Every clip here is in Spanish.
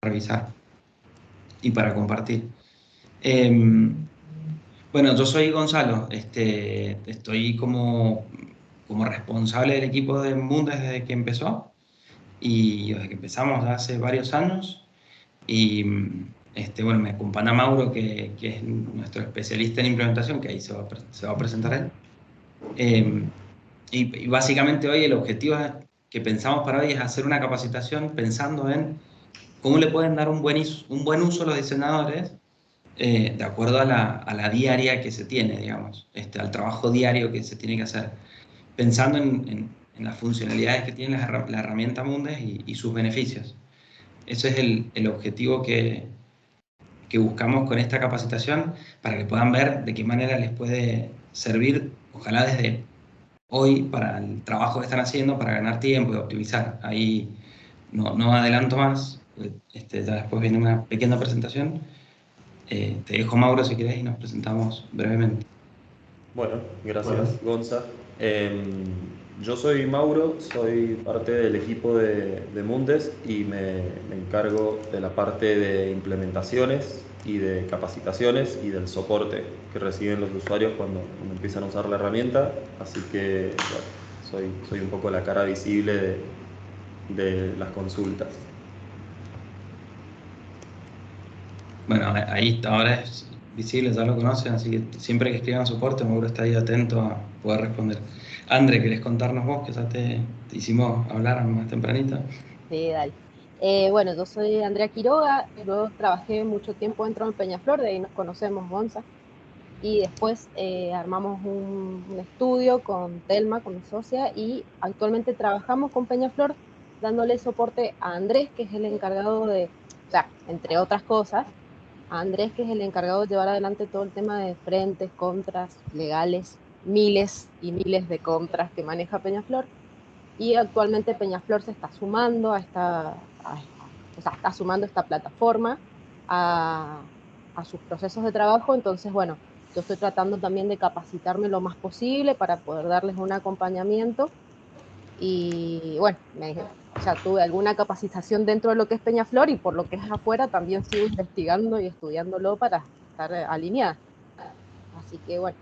revisar y para compartir. Bueno, yo soy Gonzalo, estoy como responsable del equipo de Mundes desde que empezó y desde que empezamos hace varios años. Y bueno, me acompaña Mauro, que es nuestro especialista en implementación, que ahí se va a presentar él. Y básicamente hoy el objetivo que pensamos para hoy es hacer una capacitación pensando en cómo le pueden dar un buen uso a los diseñadores de acuerdo a la diaria que se tiene, digamos, al trabajo diario que se tiene que hacer, pensando en las funcionalidades que tiene la herramienta Mundes y sus beneficios. Ese es el objetivo que buscamos con esta capacitación para que puedan ver de qué manera les puede servir, ojalá desde hoy, para el trabajo que están haciendo, para ganar tiempo y optimizar. Ahí no adelanto más, ya después viene una pequeña presentación. Te dejo, Mauro, si querés, y nos presentamos brevemente. Bueno, gracias, Gonza. Yo soy Mauro, soy parte del equipo de Mundes y me encargo de la parte de implementaciones y de capacitaciones y del soporte que reciben los usuarios cuando empiezan a usar la herramienta. Así que bueno, soy un poco la cara visible de las consultas. Bueno, ahí está, ahora es visible, ya lo conocen, así que siempre que escriban soporte, Mauro está ahí atento a poder responder. André, ¿querés contarnos vos, que ya te hicimos hablar más tempranito? Sí, dale. Bueno, yo soy Andrea Quiroga, yo trabajé mucho tiempo dentro de Peñaflor, de ahí nos conocemos, Gonza, y después armamos un estudio con Telma, con mi socia, y actualmente trabajamos con Peñaflor dándole soporte a Andrés, que es el encargado de, o sea, entre otras cosas, a Andrés, que es el encargado de llevar adelante todo el tema de frentes, contras, legales, miles y miles de contras que maneja Peñaflor. Y actualmente Peñaflor se está sumando o sea, está sumando esta plataforma a sus procesos de trabajo. Entonces, bueno, yo estoy tratando también de capacitarme lo más posible para poder darles un acompañamiento. Y bueno, o sea, tuve alguna capacitación dentro de lo que es Peñaflor y por lo que es afuera también sigo investigando y estudiándolo para estar alineada. Así que bueno,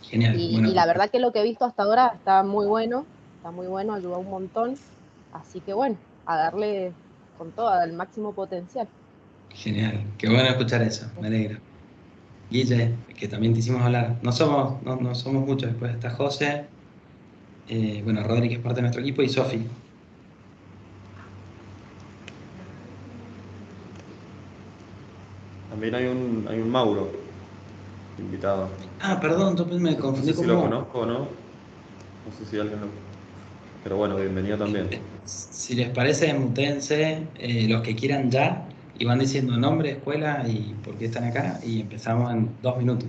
Genial. Bueno, y la verdad que lo que he visto hasta ahora está muy bueno, ayuda un montón. Así que bueno, a darle con todo, al máximo potencial. genial. Qué bueno escuchar eso, me alegra. Guille, que también te hicimos hablar. No somos muchos, después está José, bueno, Rodri, que es parte de nuestro equipo, y Sofi. También hay un Mauro invitado. Ah, perdón, yo me No confundí sé si con lo vos. conozco o no. No sé si alguien lo... Pero bueno, bienvenido también. Si les parece, mutense los que quieran ya y van diciendo nombre, escuela y por qué están acá y empezamos en 2 minutos.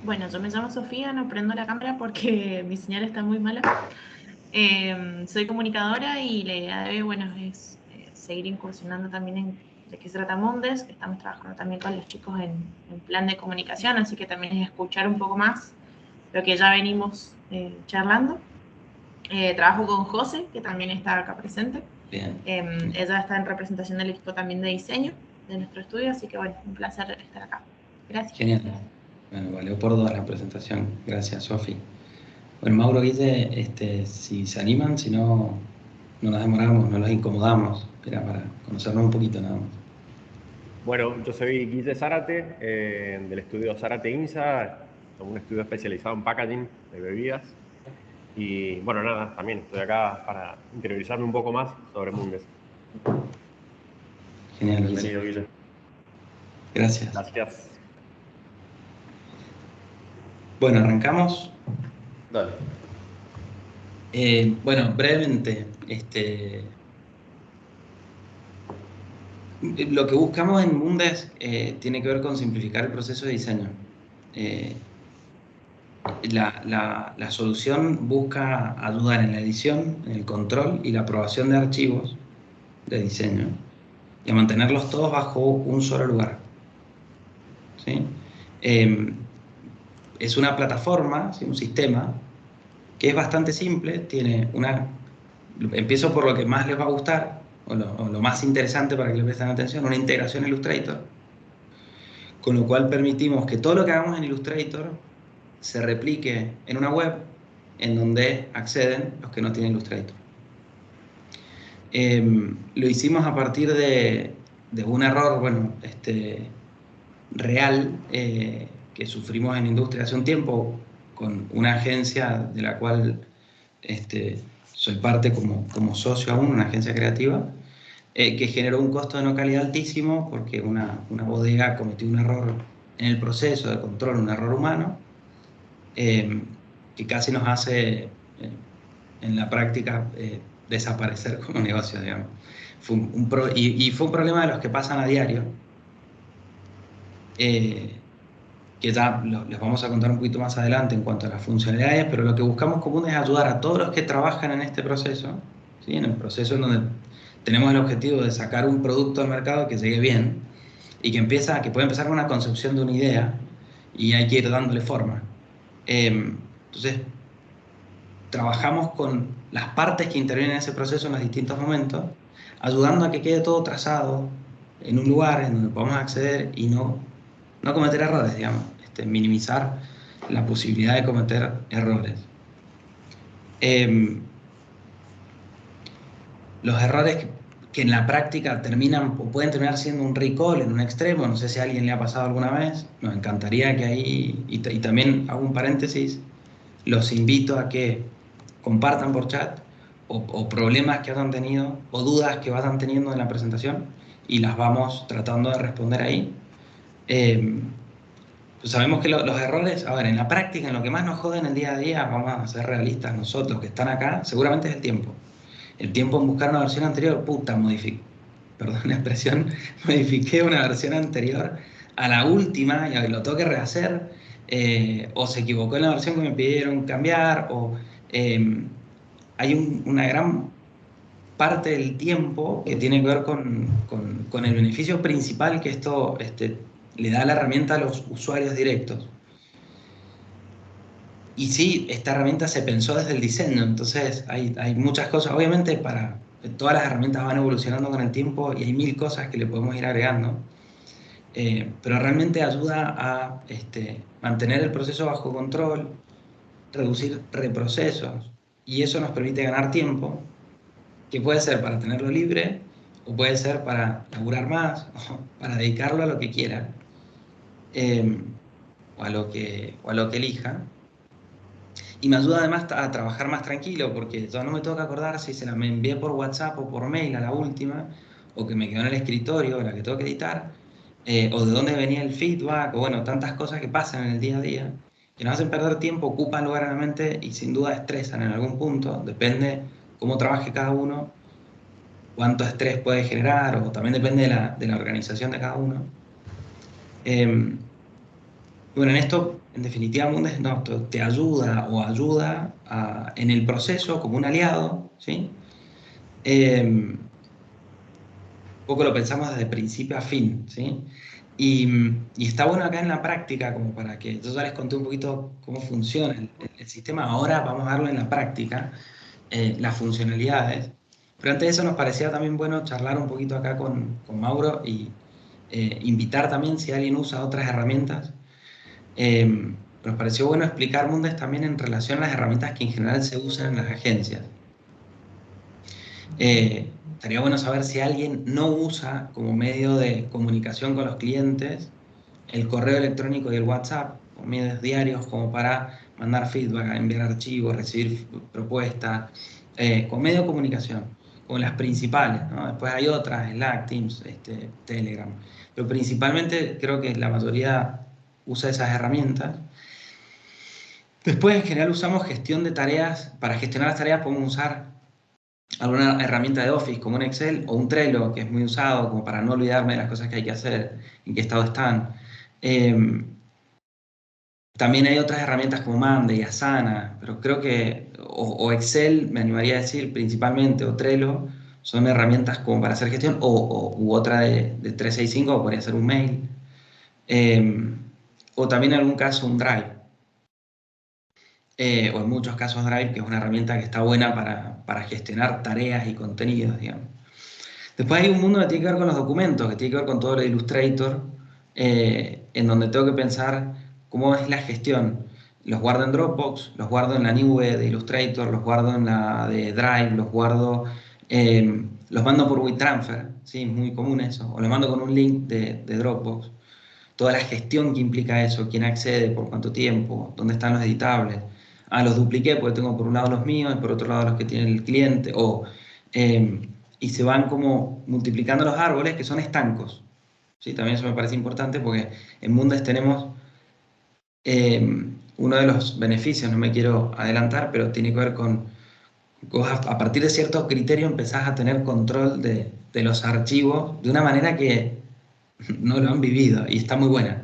Bueno, yo me llamo Sofía, no prendo la cámara porque mi señal está muy mala. Soy comunicadora y la idea de hoy, bueno, es seguir incursionando también en de qué se trata Mundes. Estamos trabajando también con los chicos en plan de comunicación, así que también es escuchar un poco más lo que ya venimos charlando. Trabajo con José, que también está acá presente. Bien. Ella está en representación del equipo también de diseño de nuestro estudio, así que bueno, un placer estar acá. Gracias. Genial. Bueno, valió por dos la presentación. Gracias, Sofi. Bueno, Mauro, Guille, si se animan, si no, no nos demoramos, no los incomodamos. Era para conocernos un poquito nada más. Bueno, yo soy Guille Zárate, del estudio Zárate INSA, somos un estudio especializado en packaging de bebidas. Y bueno, nada, también estoy acá para interiorizarme un poco más sobre Mundes. Genial, Bienvenido, Guille. Gracias. Gracias. Bueno, arrancamos. Dale. Bueno, brevemente, lo que buscamos en Mundes tiene que ver con simplificar el proceso de diseño. La solución busca ayudar en la edición, en el control y la aprobación de archivos de diseño y a mantenerlos todos bajo un solo lugar. ¿Sí? Es una plataforma, ¿sí? Un sistema que es bastante simple, tiene una Empiezo por lo que más les va a gustar, o lo más interesante para que le presten atención, una integración Illustrator, con lo cual permitimos que todo lo que hagamos en Illustrator se replique en una web en donde acceden los que no tienen Illustrator. Lo hicimos a partir de un error, bueno, real, que sufrimos en industria hace un tiempo con una agencia de la cual soy parte como socio aún, una agencia creativa, que generó un costo de no calidad altísimo porque una bodega cometió un error en el proceso de control, un error humano, que casi nos hace en la práctica desaparecer como negocio, digamos. Fue y fue un problema de los que pasan a diario, que ya les vamos a contar un poquito más adelante en cuanto a las funcionalidades, pero lo que buscamos común es ayudar a todos los que trabajan en este proceso, ¿sí? En el proceso en donde tenemos el objetivo de sacar un producto al mercado que llegue bien y que puede empezar con una concepción de una idea y hay que ir dándole forma. Entonces, trabajamos con las partes que intervienen en ese proceso en los distintos momentos, ayudando a que quede todo trazado en un lugar en donde podamos acceder y no cometer errores, digamos, minimizar la posibilidad de cometer errores. Los errores que en la práctica pueden terminar siendo un recall en un extremo, no sé si a alguien le ha pasado alguna vez, nos encantaría que ahí, y también hago un paréntesis, los invito a que compartan por chat o problemas que hayan tenido o dudas que vayan teniendo en la presentación y las vamos tratando de responder ahí. Pues sabemos que los errores, a ver, en la práctica, en lo que más nos jode en el día a día, vamos a ser realistas nosotros que están acá, seguramente es el tiempo. El tiempo en buscar una versión anterior, puta, perdón la expresión, modifiqué una versión anterior a la última y lo tengo que rehacer, o se equivocó en la versión que me pidieron cambiar, o hay una gran parte del tiempo que tiene que ver con el beneficio principal que esto le da a la herramienta a los usuarios directos. Y sí, esta herramienta se pensó desde el diseño, entonces hay muchas cosas. Obviamente todas las herramientas van evolucionando con el tiempo y hay 1000 cosas que le podemos ir agregando, pero realmente ayuda a mantener el proceso bajo control, reducir reprocesos, y eso nos permite ganar tiempo, que puede ser para tenerlo libre, o puede ser para laburar más, o para dedicarlo a lo que quiera, o a lo que elija. Y me ayuda además a trabajar más tranquilo, porque yo no me tengo que acordar si se la me envié por WhatsApp o por mail a la última, o que me quedó en el escritorio, la que tengo que editar, o de dónde venía el feedback, o bueno, tantas cosas que pasan en el día a día, que nos hacen perder tiempo, ocupan lugar en la mente y sin duda estresan en algún punto, depende cómo trabaje cada uno, cuánto estrés puede generar, o también depende de la organización de cada uno. Bueno, en esto, en definitiva, Mundes te ayuda o ayuda en el proceso como un aliado, ¿sí? Un poco lo pensamos desde principio a fin, ¿sí? Y está bueno acá en la práctica, como para que yo ya les conté un poquito cómo funciona el sistema. Ahora vamos a verlo en la práctica, las funcionalidades. Pero antes de eso nos parecía también bueno charlar un poquito acá con Mauro y invitar también si alguien usa otras herramientas. Nos pareció bueno explicar Mundes también en relación a las herramientas que en general se usan en las agencias. Estaría bueno saber si alguien no usa como medio de comunicación con los clientes el correo electrónico y el WhatsApp, como medios diarios como para mandar feedback, enviar archivos, recibir propuestas, con medio de comunicación, como las principales, ¿no? Después hay otras, Slack, Teams, Telegram, pero principalmente creo que la mayoría usa esas herramientas. Después, en general, usamos gestión de tareas. Para gestionar las tareas podemos usar alguna herramienta de Office, como un Excel o un Trello, que es muy usado, como para no olvidarme de las cosas que hay que hacer, en qué estado están. También hay otras herramientas como Monday, Asana, pero creo que, o Excel, me animaría a decir principalmente, o Trello, son herramientas como para hacer gestión, u otra de 365, podría ser un mail. O también en algún caso un Drive. o en muchos casos Drive, que es una herramienta que está buena para gestionar tareas y contenidos, digamos. Después hay un mundo que tiene que ver con los documentos, que tiene que ver con todo lo de Illustrator, en donde tengo que pensar cómo es la gestión. Los guardo en Dropbox, los guardo en la nube de Illustrator, los guardo en la de Drive, los mando por WeTransfer, ¿sí? Muy común eso, o los mando con un link de Dropbox. Toda la gestión que implica eso, quién accede, por cuánto tiempo, dónde están los editables. Los dupliqué porque tengo por un lado los míos y por otro lado los que tiene el cliente, y se van como multiplicando los árboles que son estancos. ¿Sí? También eso me parece importante porque en Mundes tenemos uno de los beneficios, no me quiero adelantar, pero tiene que ver con vos a partir de ciertos criterios empezás a tener control de los archivos de una manera que no lo han vivido y está muy buena.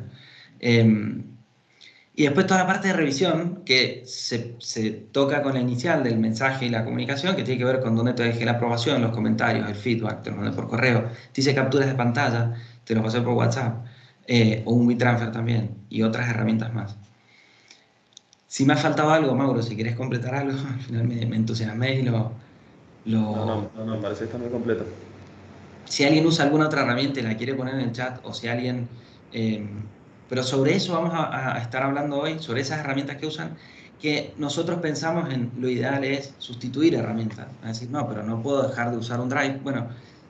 Y después toda la parte de revisión que se toca con la inicial del mensaje y la comunicación, que tiene que ver con dónde te dejé la aprobación, los comentarios, el feedback, te lo mandé por correo, te hice capturas de pantalla, te lo pasé por WhatsApp, o un WeTransfer también, y otras herramientas más. Si me ha faltado algo, Mauro, si querés completar algo, al final me entusiasmé y No, me parece que está muy completo. Si alguien usa alguna otra herramienta y la quiere poner en el chat, o si alguien... pero sobre eso vamos a estar hablando hoy, sobre esas herramientas que usan, que nosotros pensamos en lo ideal es sustituir herramientas. Es decir, no, pero no puedo dejar de usar un Drive. Bueno,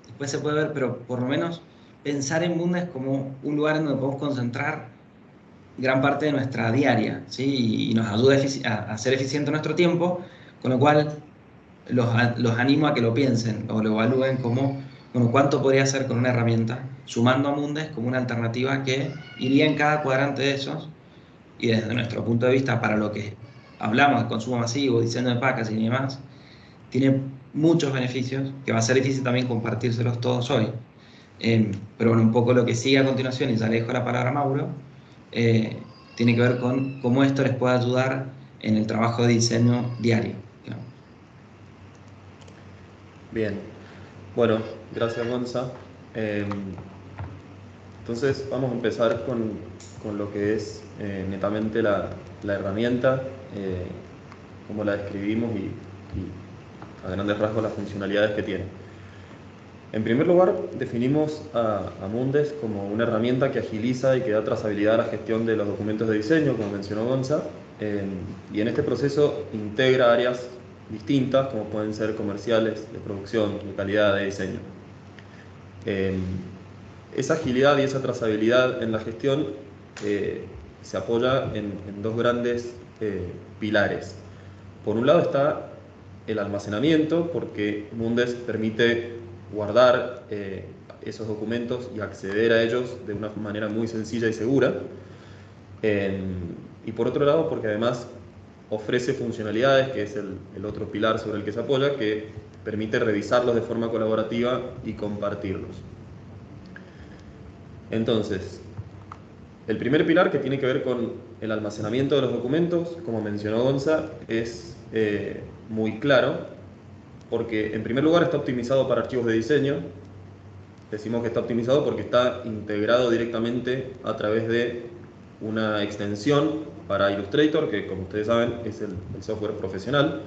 después se puede ver, pero por lo menos pensar en Mundes como un lugar en donde podemos concentrar gran parte de nuestra diaria, ¿sí? Y nos ayuda a ser eficiente nuestro tiempo, con lo cual los animo a que lo piensen o lo evalúen como, bueno, cuánto podría hacer con una herramienta, sumando a Mundes como una alternativa que iría en cada cuadrante de esos, y desde nuestro punto de vista, para lo que hablamos de consumo masivo, diseño de packaging y demás, tiene muchos beneficios, que va a ser difícil también compartírselos todos hoy. Pero bueno, un poco lo que sigue a continuación, y ya le dejo la palabra a Mauro, tiene que ver con cómo esto les puede ayudar en el trabajo de diseño diario, digamos. Bien, bueno, gracias Gonza. Entonces vamos a empezar con lo que es netamente la herramienta, cómo la describimos y a grandes rasgos las funcionalidades que tiene. En primer lugar, definimos a Mundes como una herramienta que agiliza y que da trazabilidad a la gestión de los documentos de diseño, como mencionó Gonza, y en este proceso integra áreas distintas, como pueden ser comerciales, de producción, de calidad, de diseño. Esa agilidad y esa trazabilidad en la gestión se apoya en dos grandes pilares. Por un lado está el almacenamiento, porque Mundes permite guardar esos documentos y acceder a ellos de una manera muy sencilla y segura. Y por otro lado, porque además ofrece funcionalidades, que es el otro pilar sobre el que se apoya, que permite revisarlos de forma colaborativa y compartirlos. Entonces, el primer pilar, que tiene que ver con el almacenamiento de los documentos, como mencionó Gonza, es muy claro, porque en primer lugar está optimizado para archivos de diseño. Decimos que está optimizado porque está integrado directamente a través de una extensión para Illustrator, que como ustedes saben es el software profesional.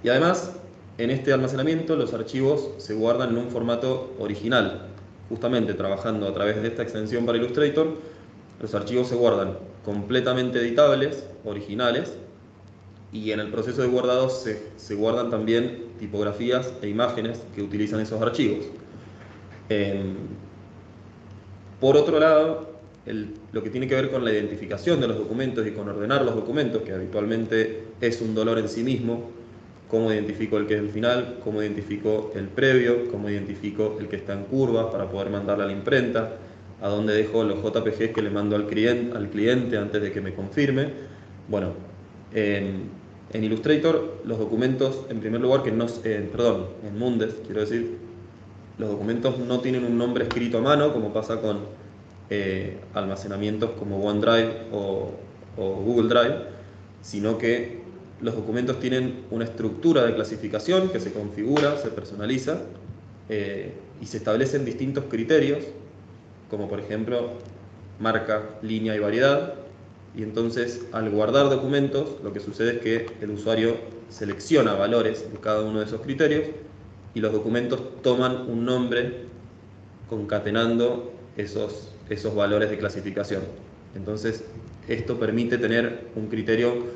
Y además, en este almacenamiento los archivos se guardan en un formato original. Justamente trabajando a través de esta extensión para Illustrator, los archivos se guardan completamente editables, originales, y en el proceso de guardado se guardan también tipografías e imágenes que utilizan esos archivos. Por otro lado, lo que tiene que ver con la identificación de los documentos y con ordenar los documentos, que habitualmente es un dolor en sí mismo, cómo identifico el que es el final, cómo identifico el previo, cómo identifico el que está en curva para poder mandarle a la imprenta, a dónde dejo los JPGs que le mando al cliente antes de que me confirme. Bueno, en Illustrator los documentos, en primer lugar, en Mundes, quiero decir, los documentos no tienen un nombre escrito a mano, como pasa con almacenamientos como OneDrive o Google Drive, sino que los documentos tienen una estructura de clasificación que se configura, se personaliza y se establecen distintos criterios, como por ejemplo marca, línea y variedad, y entonces al guardar documentos lo que sucede es que el usuario selecciona valores de cada uno de esos criterios y los documentos toman un nombre concatenando esos valores de clasificación. Entonces esto permite tener un criterio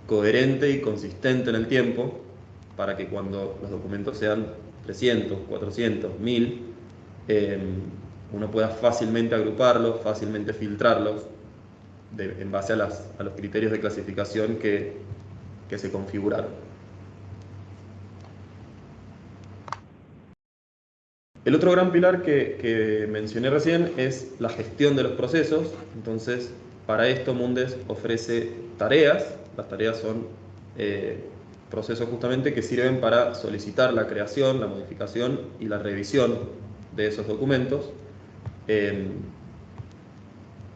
coherente y consistente en el tiempo para que cuando los documentos sean 300, 400, 1000, uno pueda fácilmente agruparlos, fácilmente filtrarlos en base a los criterios de clasificación que se configuraron. El otro gran pilar que mencioné recién es la gestión de los procesos. Entonces, para esto Mundes ofrece tareas. Las tareas son procesos justamente que sirven para solicitar la creación, la modificación y la revisión de esos documentos.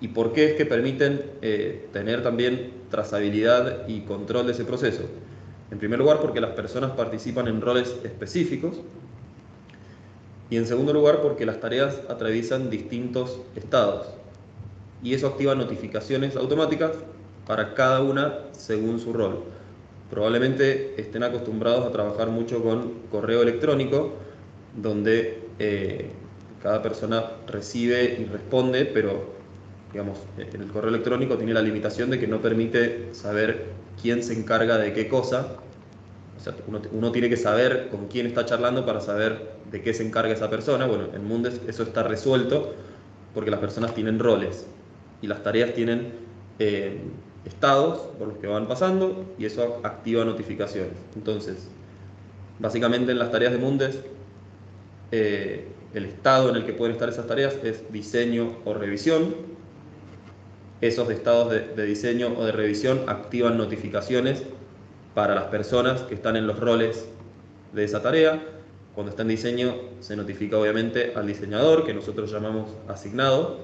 ¿Y por qué es que permiten tener también trazabilidad y control de ese proceso? En primer lugar, porque las personas participan en roles específicos. Y en segundo lugar, porque las tareas atraviesan distintos estados. Y eso activa notificaciones automáticas para cada una según su rol. Probablemente estén acostumbrados a trabajar mucho con correo electrónico, donde cada persona recibe y responde, pero digamos, en el correo electrónico tiene la limitación de que no permite saber quién se encarga de qué cosa. O sea, uno tiene que saber con quién está charlando para saber de qué se encarga esa persona. Bueno, en Mundes eso está resuelto porque las personas tienen roles y las tareas tienen estados por los que van pasando y eso activa notificaciones. Entonces, básicamente en las tareas de Mundes, el estado en el que pueden estar esas tareas es diseño o revisión. Esos estados de diseño o de revisión activan notificaciones para las personas que están en los roles de esa tarea. Cuando está en diseño se notifica obviamente al diseñador, que nosotros llamamos asignado,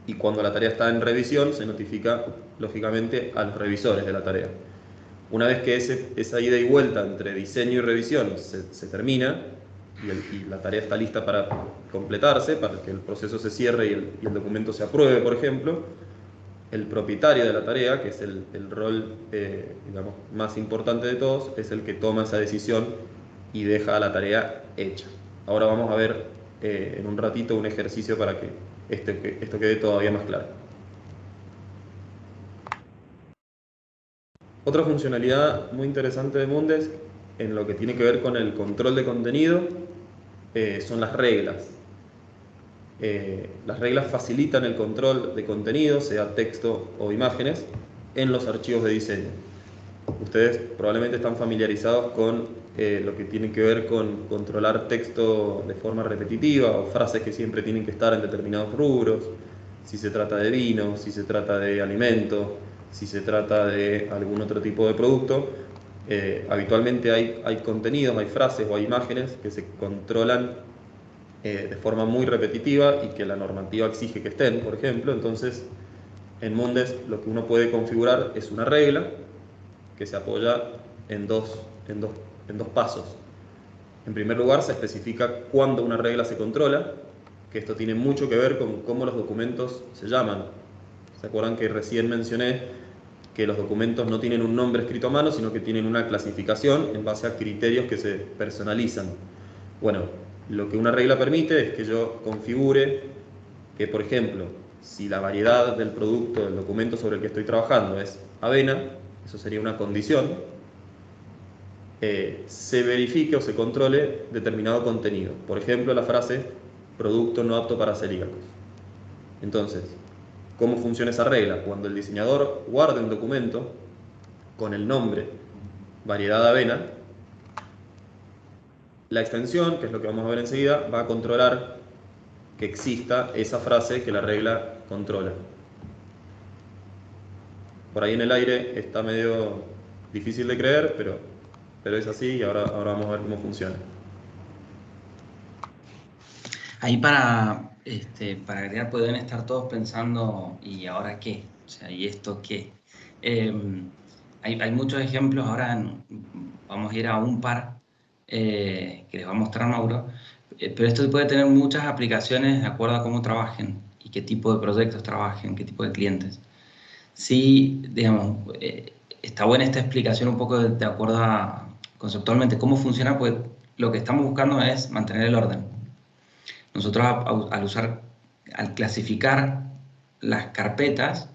y cuando la tarea está en revisión se notifica lógicamente a los revisores de la tarea. Una vez que esa ida y vuelta entre diseño y revisión se termina y la tarea está lista para completarse, para que el proceso se cierre y el documento se apruebe, por ejemplo, el propietario de la tarea, que es el rol digamos, más importante de todos, es el que toma esa decisión y deja la tarea hecha. Ahora vamos a ver en un ratito un ejercicio para que esto quede todavía más claro. Otra funcionalidad muy interesante de Mundes en lo que tiene que ver con el control de contenido son las reglas. Las reglas facilitan el control de contenido, sea texto o imágenes, en los archivos de diseño. Ustedes probablemente están familiarizados con lo que tiene que ver con controlar texto de forma repetitiva o frases que siempre tienen que estar en determinados rubros, si se trata de vino, si se trata de alimento, si se trata de algún otro tipo de producto. Habitualmente hay contenidos, hay frases o hay imágenes que se controlan de forma muy repetitiva y que la normativa exige que estén, por ejemplo. Entonces, en Mundes lo que uno puede configurar es una regla que se apoya en dos pasos. En primer lugar, se especifica cuándo una regla se controla, que esto tiene mucho que ver con cómo los documentos se llaman. ¿Se acuerdan que recién mencioné que los documentos no tienen un nombre escrito a mano, sino que tienen una clasificación en base a criterios que se personalizan? Bueno, lo que una regla permite es que yo configure que, por ejemplo, si la variedad del producto, del documento sobre el que estoy trabajando es avena, eso sería una condición, se verifique o se controle determinado contenido. Por ejemplo, la frase producto no apto para celíacos. Entonces, ¿cómo funciona esa regla? Cuando el diseñador guarde un documento con el nombre variedad de avena, la extensión, que es lo que vamos a ver enseguida, va a controlar que exista esa frase que la regla controla. Por ahí en el aire está medio difícil de creer, pero es así y ahora vamos a ver cómo funciona. Ahí para agregar pueden estar todos pensando, ¿y ahora qué? O sea, ¿y esto qué? Hay muchos ejemplos, ahora vamos a ir a un par que les va a mostrar Mauro, pero esto puede tener muchas aplicaciones de acuerdo a cómo trabajen y qué tipo de proyectos trabajen, qué tipo de clientes. Sí, digamos, está buena esta explicación un poco de acuerdo a conceptualmente cómo funciona, pues lo que estamos buscando es mantener el orden. Nosotros al clasificar las carpetas,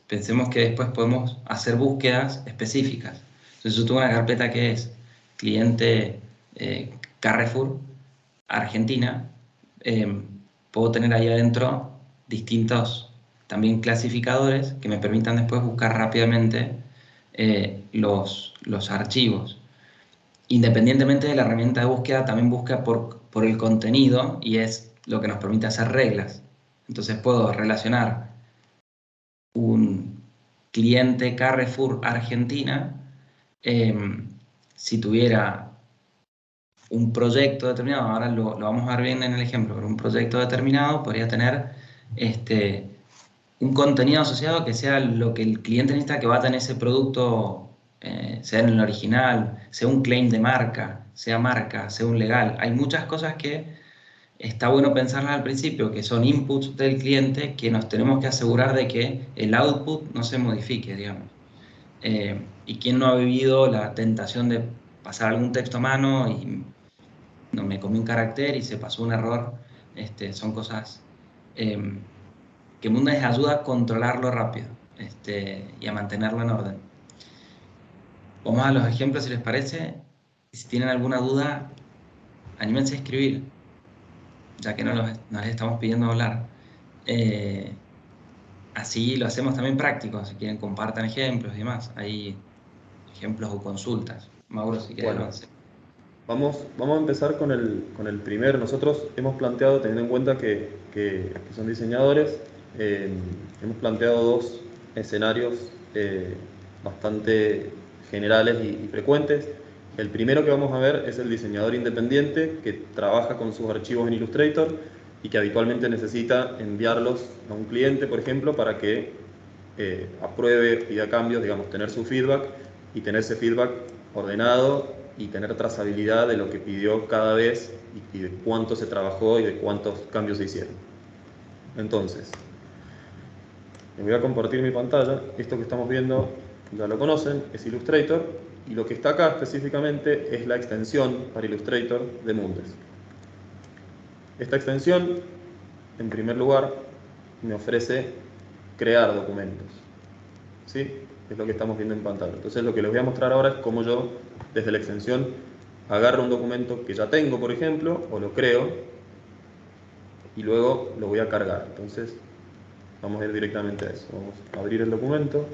pensemos que después podemos hacer búsquedas específicas. Entonces yo tengo una carpeta que es cliente Carrefour, Argentina, puedo tener ahí adentro distintos también clasificadores que me permitan después buscar rápidamente los archivos. Independientemente de la herramienta de búsqueda, también busca por el contenido y es lo que nos permite hacer reglas. Entonces puedo relacionar un cliente Carrefour Argentina, si tuviera un proyecto determinado, ahora lo vamos a ver bien en el ejemplo, pero un proyecto determinado podría tener un contenido asociado que sea lo que el cliente necesita que bata en ese producto, sea en el original, sea un claim de marca, sea un legal. Hay muchas cosas que está bueno pensarlas al principio, que son inputs del cliente, que nos tenemos que asegurar de que el output no se modifique, digamos. ¿Y quién no ha vivido la tentación de pasar algún texto a mano y no me comí un carácter y se pasó un error? Son cosas que Mundes ayuda a controlarlo rápido y a mantenerlo en orden. Vamos a los ejemplos si les parece. Si tienen alguna duda, anímense a escribir, ya que no les estamos pidiendo hablar. Así lo hacemos también práctico, si quieren compartan ejemplos y demás. Hay ejemplos o consultas. Mauro, si quieres Bueno, avance. vamos a empezar con el primer. Nosotros hemos planteado, teniendo en cuenta que son diseñadores, hemos planteado dos escenarios bastante generales y frecuentes. El primero que vamos a ver es el diseñador independiente que trabaja con sus archivos en Illustrator y que habitualmente necesita enviarlos a un cliente, por ejemplo, para que apruebe, pida cambios, digamos, tener su feedback y tener ese feedback ordenado y tener trazabilidad de lo que pidió cada vez y de cuánto se trabajó y de cuántos cambios se hicieron. Entonces, les voy a compartir mi pantalla. Esto que estamos viendo ya lo conocen, es Illustrator, y lo que está acá específicamente es la extensión para Illustrator de Mundes. Esta extensión, en primer lugar, me ofrece crear documentos, ¿sí? Es lo que estamos viendo en pantalla. Entonces lo que les voy a mostrar ahora es cómo yo, desde la extensión, agarro un documento que ya tengo, por ejemplo, o lo creo, y luego lo voy a cargar. Entonces, vamos a ir directamente a eso. Vamos a abrir el documento.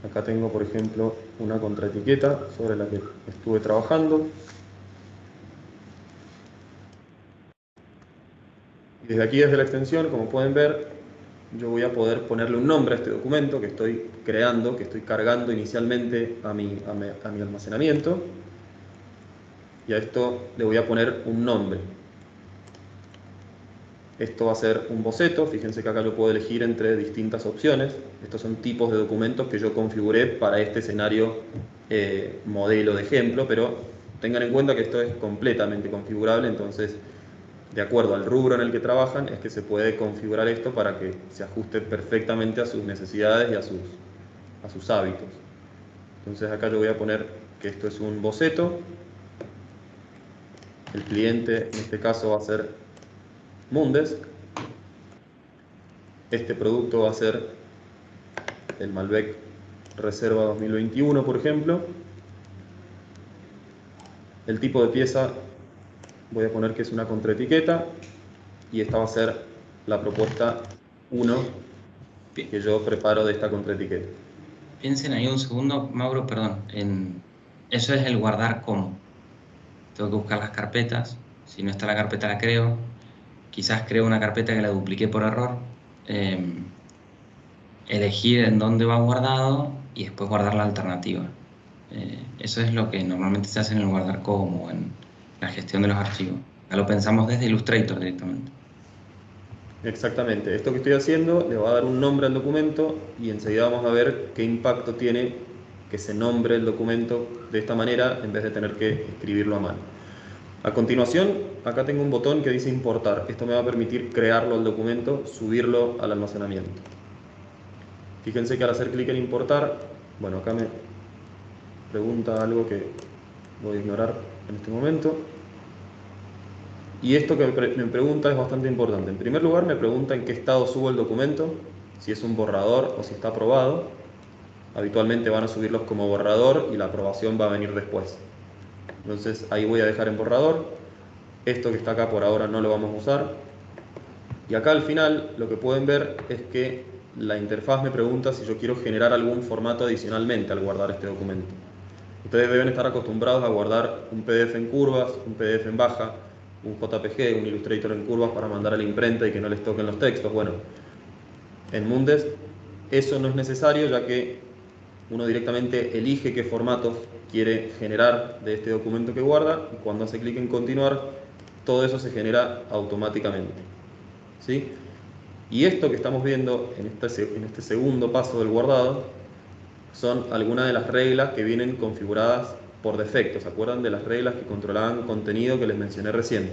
Acá tengo, por ejemplo, una contraetiqueta sobre la que estuve trabajando. Y desde aquí, desde la extensión, como pueden ver, yo voy a poder ponerle un nombre a este documento que estoy creando, que estoy cargando inicialmente a mi almacenamiento. Y a esto le voy a poner un nombre. Esto va a ser un boceto. Fíjense que acá yo puedo elegir entre distintas opciones. Estos son tipos de documentos que yo configuré para este escenario modelo de ejemplo, pero tengan en cuenta que esto es completamente configurable, entonces de acuerdo al rubro en el que trabajan es que se puede configurar esto para que se ajuste perfectamente a sus necesidades y a sus hábitos. Entonces acá yo voy a poner que esto es un boceto. El cliente en este caso va a ser Mundes. Este producto va a ser el Malbec Reserva 2021, por ejemplo. El tipo de pieza voy a poner que es una contraetiqueta y esta va a ser la propuesta 1 que yo preparo de esta contraetiqueta. Piensen ahí un segundo, Mauro, perdón. Eso es el guardar como. Tengo que buscar las carpetas. Si no está la carpeta, la creo. Quizás creo una carpeta que la dupliqué por error. Elegir en dónde va guardado y después guardar la alternativa. Eso es lo que normalmente se hace en el guardar como, en la gestión de los archivos. Ya lo pensamos desde Illustrator directamente. Exactamente. Esto que estoy haciendo le va a dar un nombre al documento y enseguida vamos a ver qué impacto tiene que se nombre el documento de esta manera en vez de tener que escribirlo a mano. A continuación, acá tengo un botón que dice importar. Esto me va a permitir crearlo al documento, subirlo al almacenamiento. Fíjense que al hacer clic en importar, bueno, acá me pregunta algo que voy a ignorar en este momento. Y esto que me pregunta es bastante importante. En primer lugar, me pregunta en qué estado subo el documento, si es un borrador o si está aprobado. Habitualmente van a subirlos como borrador y la aprobación va a venir después. Entonces ahí voy a dejar en borrador. Esto que está acá por ahora no lo vamos a usar. Y acá al final lo que pueden ver es que la interfaz me pregunta si yo quiero generar algún formato adicionalmente al guardar este documento. Ustedes deben estar acostumbrados a guardar un PDF en curvas, un PDF en baja, un JPG, un Illustrator en curvas para mandar a la imprenta y que no les toquen los textos. Bueno, en Mundes eso no es necesario, ya que uno directamente elige qué formatos quiere generar de este documento que guarda y cuando hace clic en continuar, todo eso se genera automáticamente. ¿Sí? Y esto que estamos viendo en este segundo paso del guardado son algunas de las reglas que vienen configuradas por defecto. ¿Se acuerdan de las reglas que controlaban contenido que les mencioné recién?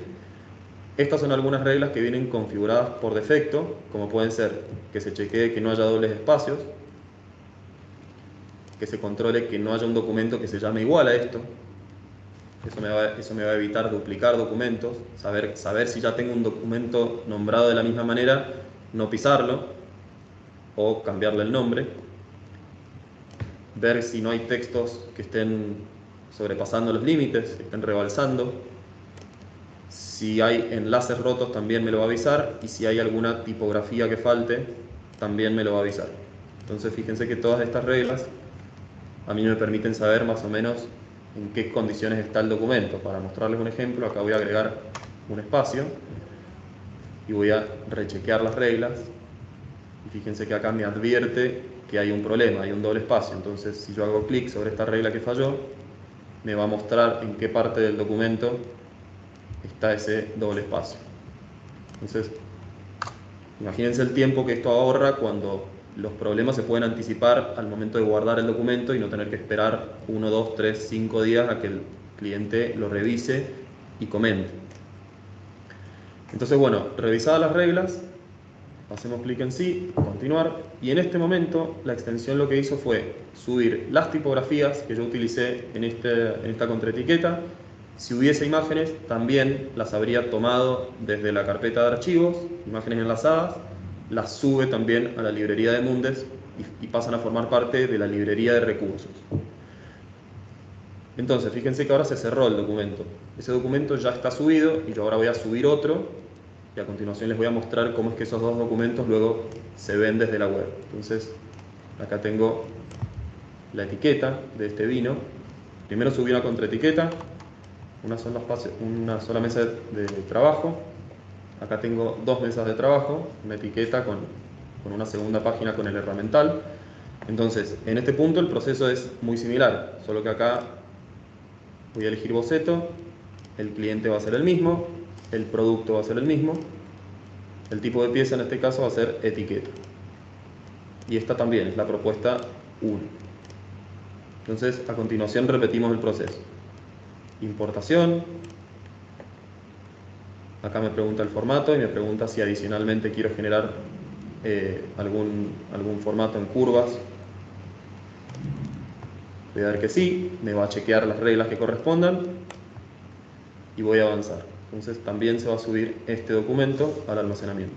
Estas son algunas reglas que vienen configuradas por defecto, como pueden ser que se chequee que no haya dobles espacios, que se controle que no haya un documento que se llame igual a esto. Eso me va a evitar duplicar documentos, saber si ya tengo un documento nombrado de la misma manera, no pisarlo o cambiarle el nombre. Ver si no hay textos que estén sobrepasando los límites, que estén rebalsando. Si hay enlaces rotos también me lo va a avisar y si hay alguna tipografía que falte también me lo va a avisar. Entonces fíjense que todas estas reglas a mí me permiten saber más o menos en qué condiciones está el documento. Para mostrarles un ejemplo, acá voy a agregar un espacio y voy a rechequear las reglas y fíjense que acá me advierte que hay un problema, hay un doble espacio. Entonces si yo hago clic sobre esta regla que falló, me va a mostrar en qué parte del documento está ese doble espacio. Entonces imagínense el tiempo que esto ahorra cuando los problemas se pueden anticipar al momento de guardar el documento y no tener que esperar 1, 2, 3, 5 días a que el cliente lo revise y comente. Entonces, bueno, revisadas las reglas, hacemos clic en sí, continuar, y en este momento la extensión lo que hizo fue subir las tipografías que yo utilicé en esta contraetiqueta. Si hubiese imágenes, también las habría tomado desde la carpeta de archivos, imágenes enlazadas, las sube también a la librería de Mundes y pasan a formar parte de la librería de recursos. Entonces, fíjense que ahora se cerró el documento. Ese documento ya está subido y yo ahora voy a subir otro y a continuación les voy a mostrar cómo es que esos dos documentos luego se ven desde la web. Entonces, acá tengo la etiqueta de este vino. Primero subí una contraetiqueta, una sola mesa de trabajo. Acá tengo dos mesas de trabajo, una etiqueta con una segunda página con el herramental. Entonces, en este punto el proceso es muy similar, solo que acá voy a elegir boceto, el cliente va a ser el mismo, el producto va a ser el mismo, el tipo de pieza en este caso va a ser etiqueta. Y esta también es la propuesta 1. Entonces, a continuación repetimos el proceso. Importación. Acá me pregunta el formato y me pregunta si adicionalmente quiero generar algún formato en curvas. Voy a dar que sí, me va a chequear las reglas que correspondan y voy a avanzar. Entonces también se va a subir este documento al almacenamiento.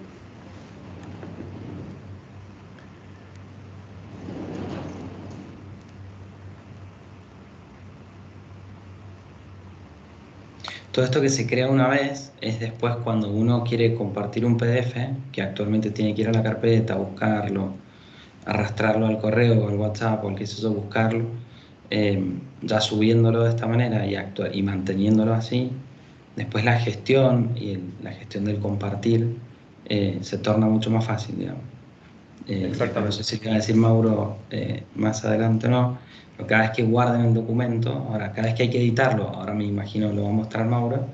Todo esto que se crea una vez es después cuando uno quiere compartir un PDF, que actualmente tiene que ir a la carpeta, buscarlo, arrastrarlo al correo o al WhatsApp o al que se hizo buscarlo, ya subiéndolo de esta manera y manteniéndolo así, después la gestión y la gestión del compartir se torna mucho más fácil, digamos. Exactamente. No sé si te va a decir Mauro más adelante o no, pero cada vez que guarden el documento, ahora cada vez que hay que editarlo, ahora me imagino lo va a mostrar Mauro,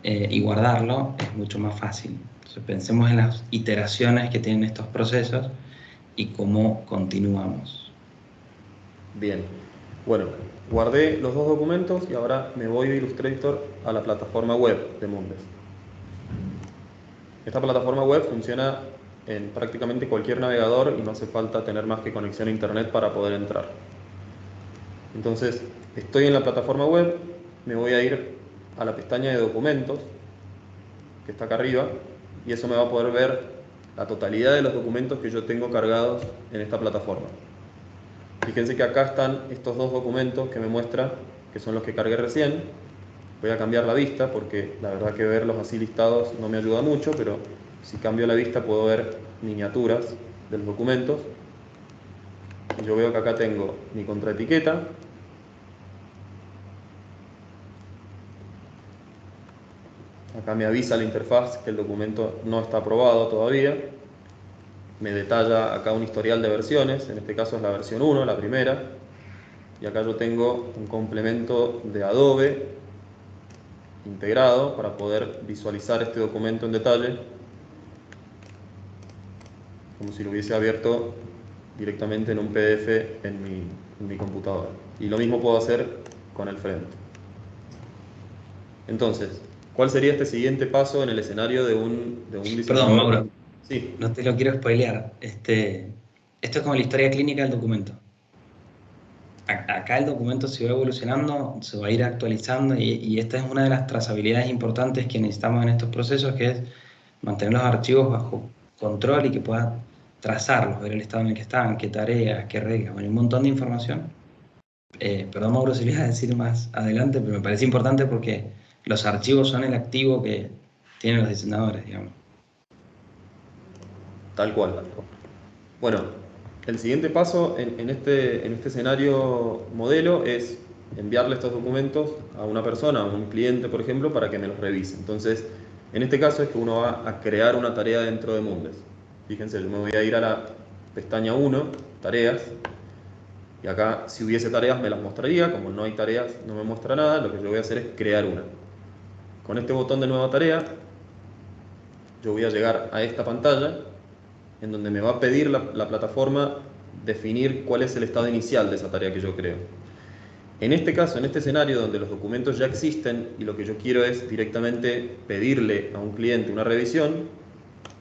y guardarlo es mucho más fácil. Entonces pensemos en las iteraciones que tienen estos procesos y cómo continuamos. Bien, bueno, Guardé los dos documentos y ahora me voy de Illustrator a la plataforma web de Mundes. Esta plataforma web funciona en prácticamente cualquier navegador y no hace falta tener más que conexión a internet para poder entrar. Entonces, estoy en la plataforma web, me voy a ir a la pestaña de documentos, que está acá arriba, y eso me va a poder ver la totalidad de los documentos que yo tengo cargados en esta plataforma. Fíjense que acá están estos dos documentos que me muestra, que son los que cargué recién. Voy a cambiar la vista porque la verdad que verlos así listados no me ayuda mucho, pero si cambio la vista puedo ver miniaturas de los documentos. Y yo veo que acá tengo mi contraetiqueta. Acá me avisa la interfaz que el documento no está aprobado todavía. Me detalla acá un historial de versiones, en este caso es la versión 1, la primera. Y acá yo tengo un complemento de Adobe integrado para poder visualizar este documento en detalle, como si lo hubiese abierto directamente en un PDF en mi computadora. Y lo mismo puedo hacer con el frente. Entonces, ¿cuál sería este siguiente paso en el escenario de un diseñador? Perdón, Mauro. Sí. No te lo quiero spoilear. Esto es como la historia clínica del documento. Acá el documento se va evolucionando, se va a ir actualizando y esta es una de las trazabilidades importantes que necesitamos en estos procesos, que es mantener los archivos bajo control y que puedas trazarlos, ver el estado en el que están, qué tareas, qué reglas, bueno, un montón de información. Perdón, Mauro, si lo iba a decir más adelante, pero me parece importante porque los archivos son el activo que tienen los diseñadores, digamos. Tal cual. Bueno, el siguiente paso en este escenario modelo es enviarle estos documentos a una persona, a un cliente, por ejemplo, para que me los revise. Entonces, en este caso es que uno va a crear una tarea dentro de Mundes. Fíjense, yo me voy a ir a la pestaña 1, tareas, y acá si hubiese tareas me las mostraría, como no hay tareas no me muestra nada, lo que yo voy a hacer es crear una. Con este botón de nueva tarea, yo voy a llegar a esta pantalla, en donde me va a pedir la plataforma definir cuál es el estado inicial de esa tarea que yo creo. En este caso, en este escenario donde los documentos ya existen y lo que yo quiero es directamente pedirle a un cliente una revisión,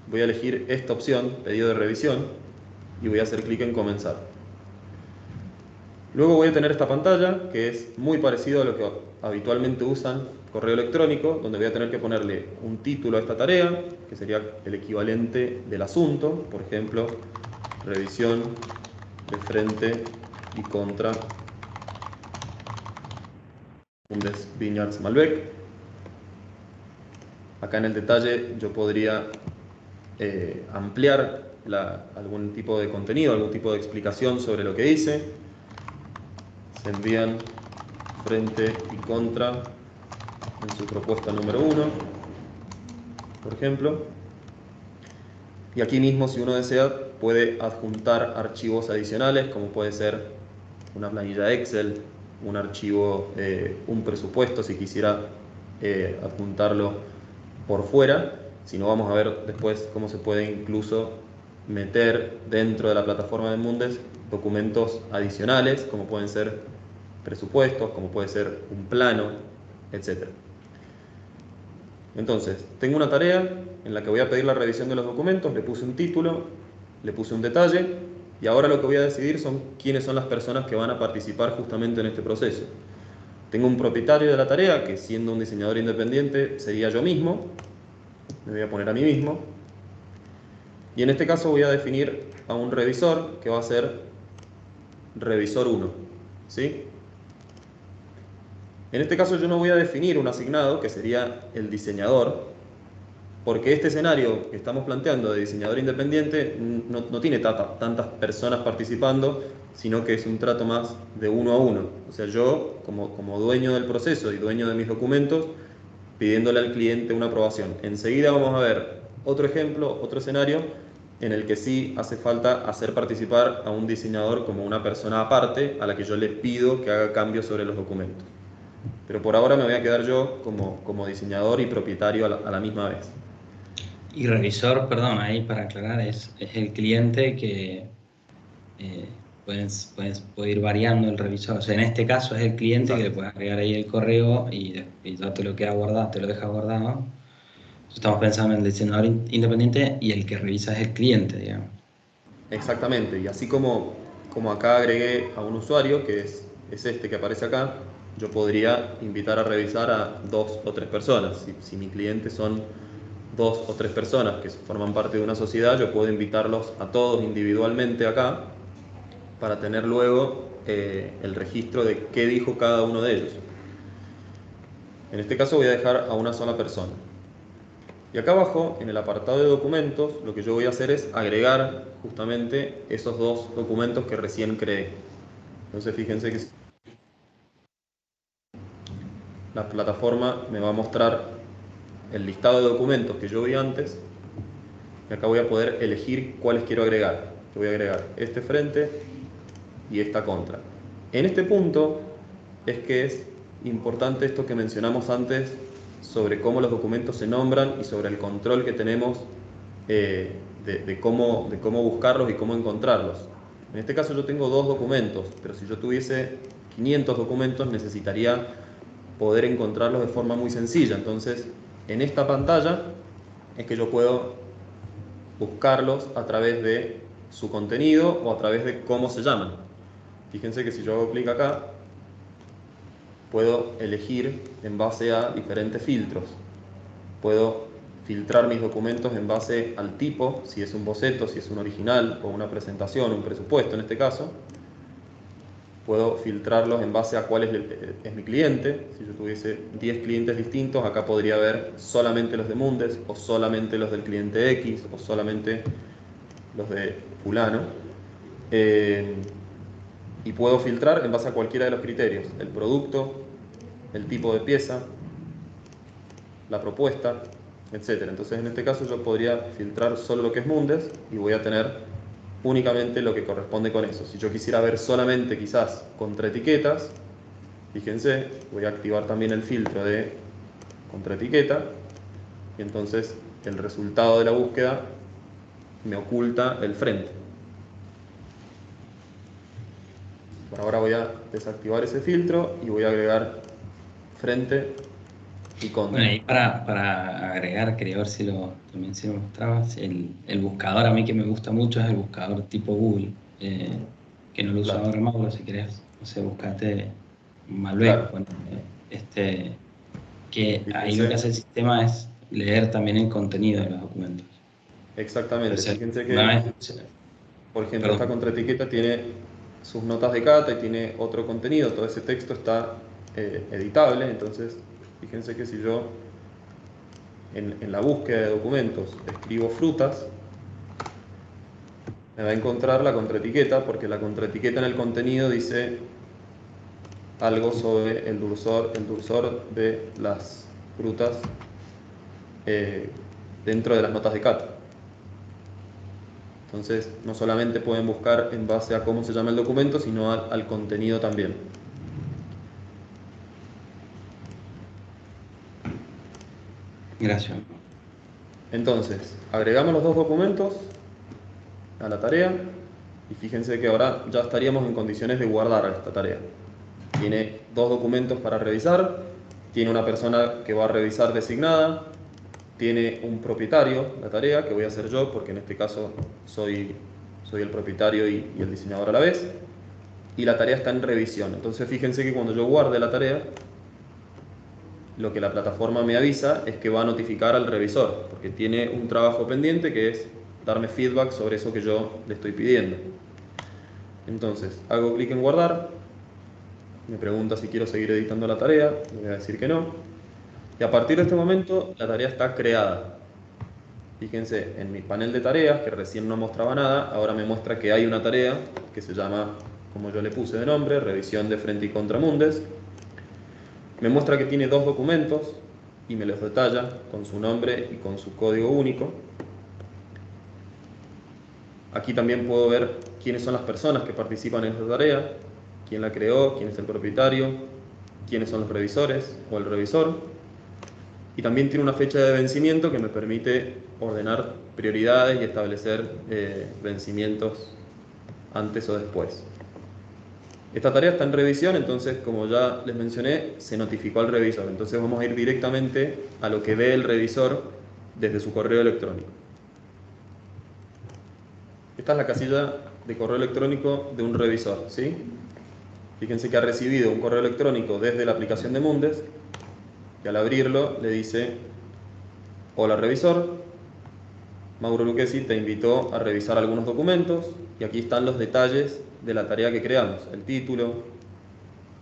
voy a elegir esta opción, pedido de revisión, y voy a hacer clic en comenzar. Luego voy a tener esta pantalla que es muy parecido a lo que habitualmente usan correo electrónico, donde voy a tener que ponerle un título a esta tarea, que sería el equivalente del asunto, por ejemplo, revisión de frente y contra Mundes Viñards Malbec. Acá en el detalle yo podría ampliar algún tipo de contenido, algún tipo de explicación sobre lo que dice. Se envían frente y contra en su propuesta número 1, por ejemplo. Y aquí mismo, si uno desea, puede adjuntar archivos adicionales, como puede ser una planilla Excel, un archivo, un presupuesto, si quisiera adjuntarlo por fuera. Si no, vamos a ver después cómo se puede incluso meter dentro de la plataforma de Mundes documentos adicionales, como pueden ser presupuestos, como puede ser un plano, etc. Entonces, tengo una tarea en la que voy a pedir la revisión de los documentos, le puse un título, le puse un detalle, y ahora lo que voy a decidir son quiénes son las personas que van a participar justamente en este proceso. Tengo un propietario de la tarea, que siendo un diseñador independiente sería yo mismo, me voy a poner a mí mismo, y en este caso voy a definir a un revisor, que va a ser revisor 1, ¿sí? En este caso yo no voy a definir un asignado, que sería el diseñador, porque este escenario que estamos planteando de diseñador independiente no tiene tantas personas participando, sino que es un trato más de uno a uno. O sea, yo como dueño del proceso y dueño de mis documentos, pidiéndole al cliente una aprobación. Enseguida vamos a ver otro ejemplo, otro escenario, en el que sí hace falta hacer participar a un diseñador como una persona aparte, a la que yo le pido que haga cambios sobre los documentos. Pero por ahora me voy a quedar yo como diseñador y propietario a la misma vez. Y revisor, perdón, ahí para aclarar, es el cliente que puede ir variando el revisor. O sea, en este caso es el cliente que le Exacto. puede agregar ahí el correo y ya te lo queda guardado, te lo deja guardado. Estamos pensando en el diseñador independiente y el que revisa es el cliente, digamos. Exactamente, y así como acá agregué a un usuario, que es este que aparece acá, yo podría invitar a revisar a 2 o 3 personas. Si mi cliente son 2 o 3 personas que forman parte de una sociedad, yo puedo invitarlos a todos individualmente acá para tener luego el registro de qué dijo cada uno de ellos. En este caso voy a dejar a una sola persona. Y acá abajo, en el apartado de documentos, lo que yo voy a hacer es agregar justamente esos 2 documentos que recién creé. Entonces fíjense que la plataforma me va a mostrar el listado de documentos que yo vi antes, y acá voy a poder elegir cuáles quiero agregar. Yo voy a agregar este frente y esta contra. En este punto es que es importante esto que mencionamos antes sobre cómo los documentos se nombran y sobre el control que tenemos de cómo buscarlos y cómo encontrarlos. En este caso yo tengo 2 documentos, pero si yo tuviese 500 documentos necesitaría poder encontrarlos de forma muy sencilla. Entonces, en esta pantalla es que yo puedo buscarlos a través de su contenido o a través de cómo se llaman. Fíjense que si yo hago clic acá, puedo elegir en base a diferentes filtros. Puedo filtrar mis documentos en base al tipo, si es un boceto, si es un original o una presentación, un presupuesto en este caso. Puedo filtrarlos en base a cuál es mi cliente. Si yo tuviese 10 clientes distintos, acá podría ver solamente los de Mundes, o solamente los del cliente X, o solamente los de fulano. Y puedo filtrar en base a cualquiera de los criterios: el producto, el tipo de pieza, la propuesta, etc. Entonces en este caso yo podría filtrar solo lo que es Mundes y voy a tener únicamente lo que corresponde con eso. Si yo quisiera ver solamente quizás contraetiquetas, fíjense, voy a activar también el filtro de contraetiqueta y entonces el resultado de la búsqueda me oculta el frente. Por ahora voy a desactivar ese filtro y voy a agregar frente y contra. Bueno, y para agregar, quería ver si también si lo mostrabas, el buscador a mí que me gusta mucho es el buscador tipo Google, que no lo uso Claro, ahora Mauro, si querés, no sé, buscate Malbec, claro. bueno, que ahí lo que Fíjense, hace el sistema es leer también el contenido de los documentos. exactamente. Entonces, Fíjense una que, vez, por ejemplo, esta perdón, contraetiqueta tiene sus notas de cata y tiene otro contenido. Todo ese texto está editable. Entonces, fíjense que si yo en la búsqueda de documentos escribo frutas, me va a encontrar la contraetiqueta, porque la contraetiqueta en el contenido dice algo sobre el dulzor de las frutas eh, dentro de las notas de cata. Entonces, no solamente pueden buscar en base a cómo se llama el documento, sino al contenido también. gracias. Entonces, agregamos los 2 documentos a la tarea y fíjense que ahora ya estaríamos en condiciones de guardar esta tarea. Tiene 2 documentos para revisar, tiene una persona que va a revisar designada, tiene un propietario, la tarea, que voy a hacer yo, porque en este caso soy el propietario y el diseñador a la vez, y la tarea está en revisión. Entonces fíjense que cuando yo guarde la tarea, lo que la plataforma me avisa es que va a notificar al revisor, porque tiene un trabajo pendiente que es darme feedback sobre eso que yo le estoy pidiendo. Entonces hago clic en guardar, me pregunta si quiero seguir editando la tarea, le voy a decir que no, y a partir de este momento la tarea está creada. Fíjense, en mi panel de tareas, que recién no mostraba nada, ahora me muestra que hay una tarea que se llama, como yo le puse de nombre, revisión de frente y contra Mundes. Me muestra que tiene 2 documentos y me los detalla con su nombre y con su código único. Aquí también puedo ver quiénes son las personas que participan en esta tarea, quién la creó, quién es el propietario, quiénes son los revisores o el revisor. Y también tiene una fecha de vencimiento que me permite ordenar prioridades y establecer vencimientos antes o después. Esta tarea está en revisión, entonces, como ya les mencioné, se notificó al revisor. Entonces vamos a ir directamente a lo que ve el revisor desde su correo electrónico. Esta es la casilla de correo electrónico de un revisor, ¿sí? Fíjense que ha recibido un correo electrónico desde la aplicación de Mundes, y al abrirlo le dice: hola revisor, Mauro Lucchesi te invitó a revisar algunos documentos, y aquí están los detalles de la tarea que creamos, el título,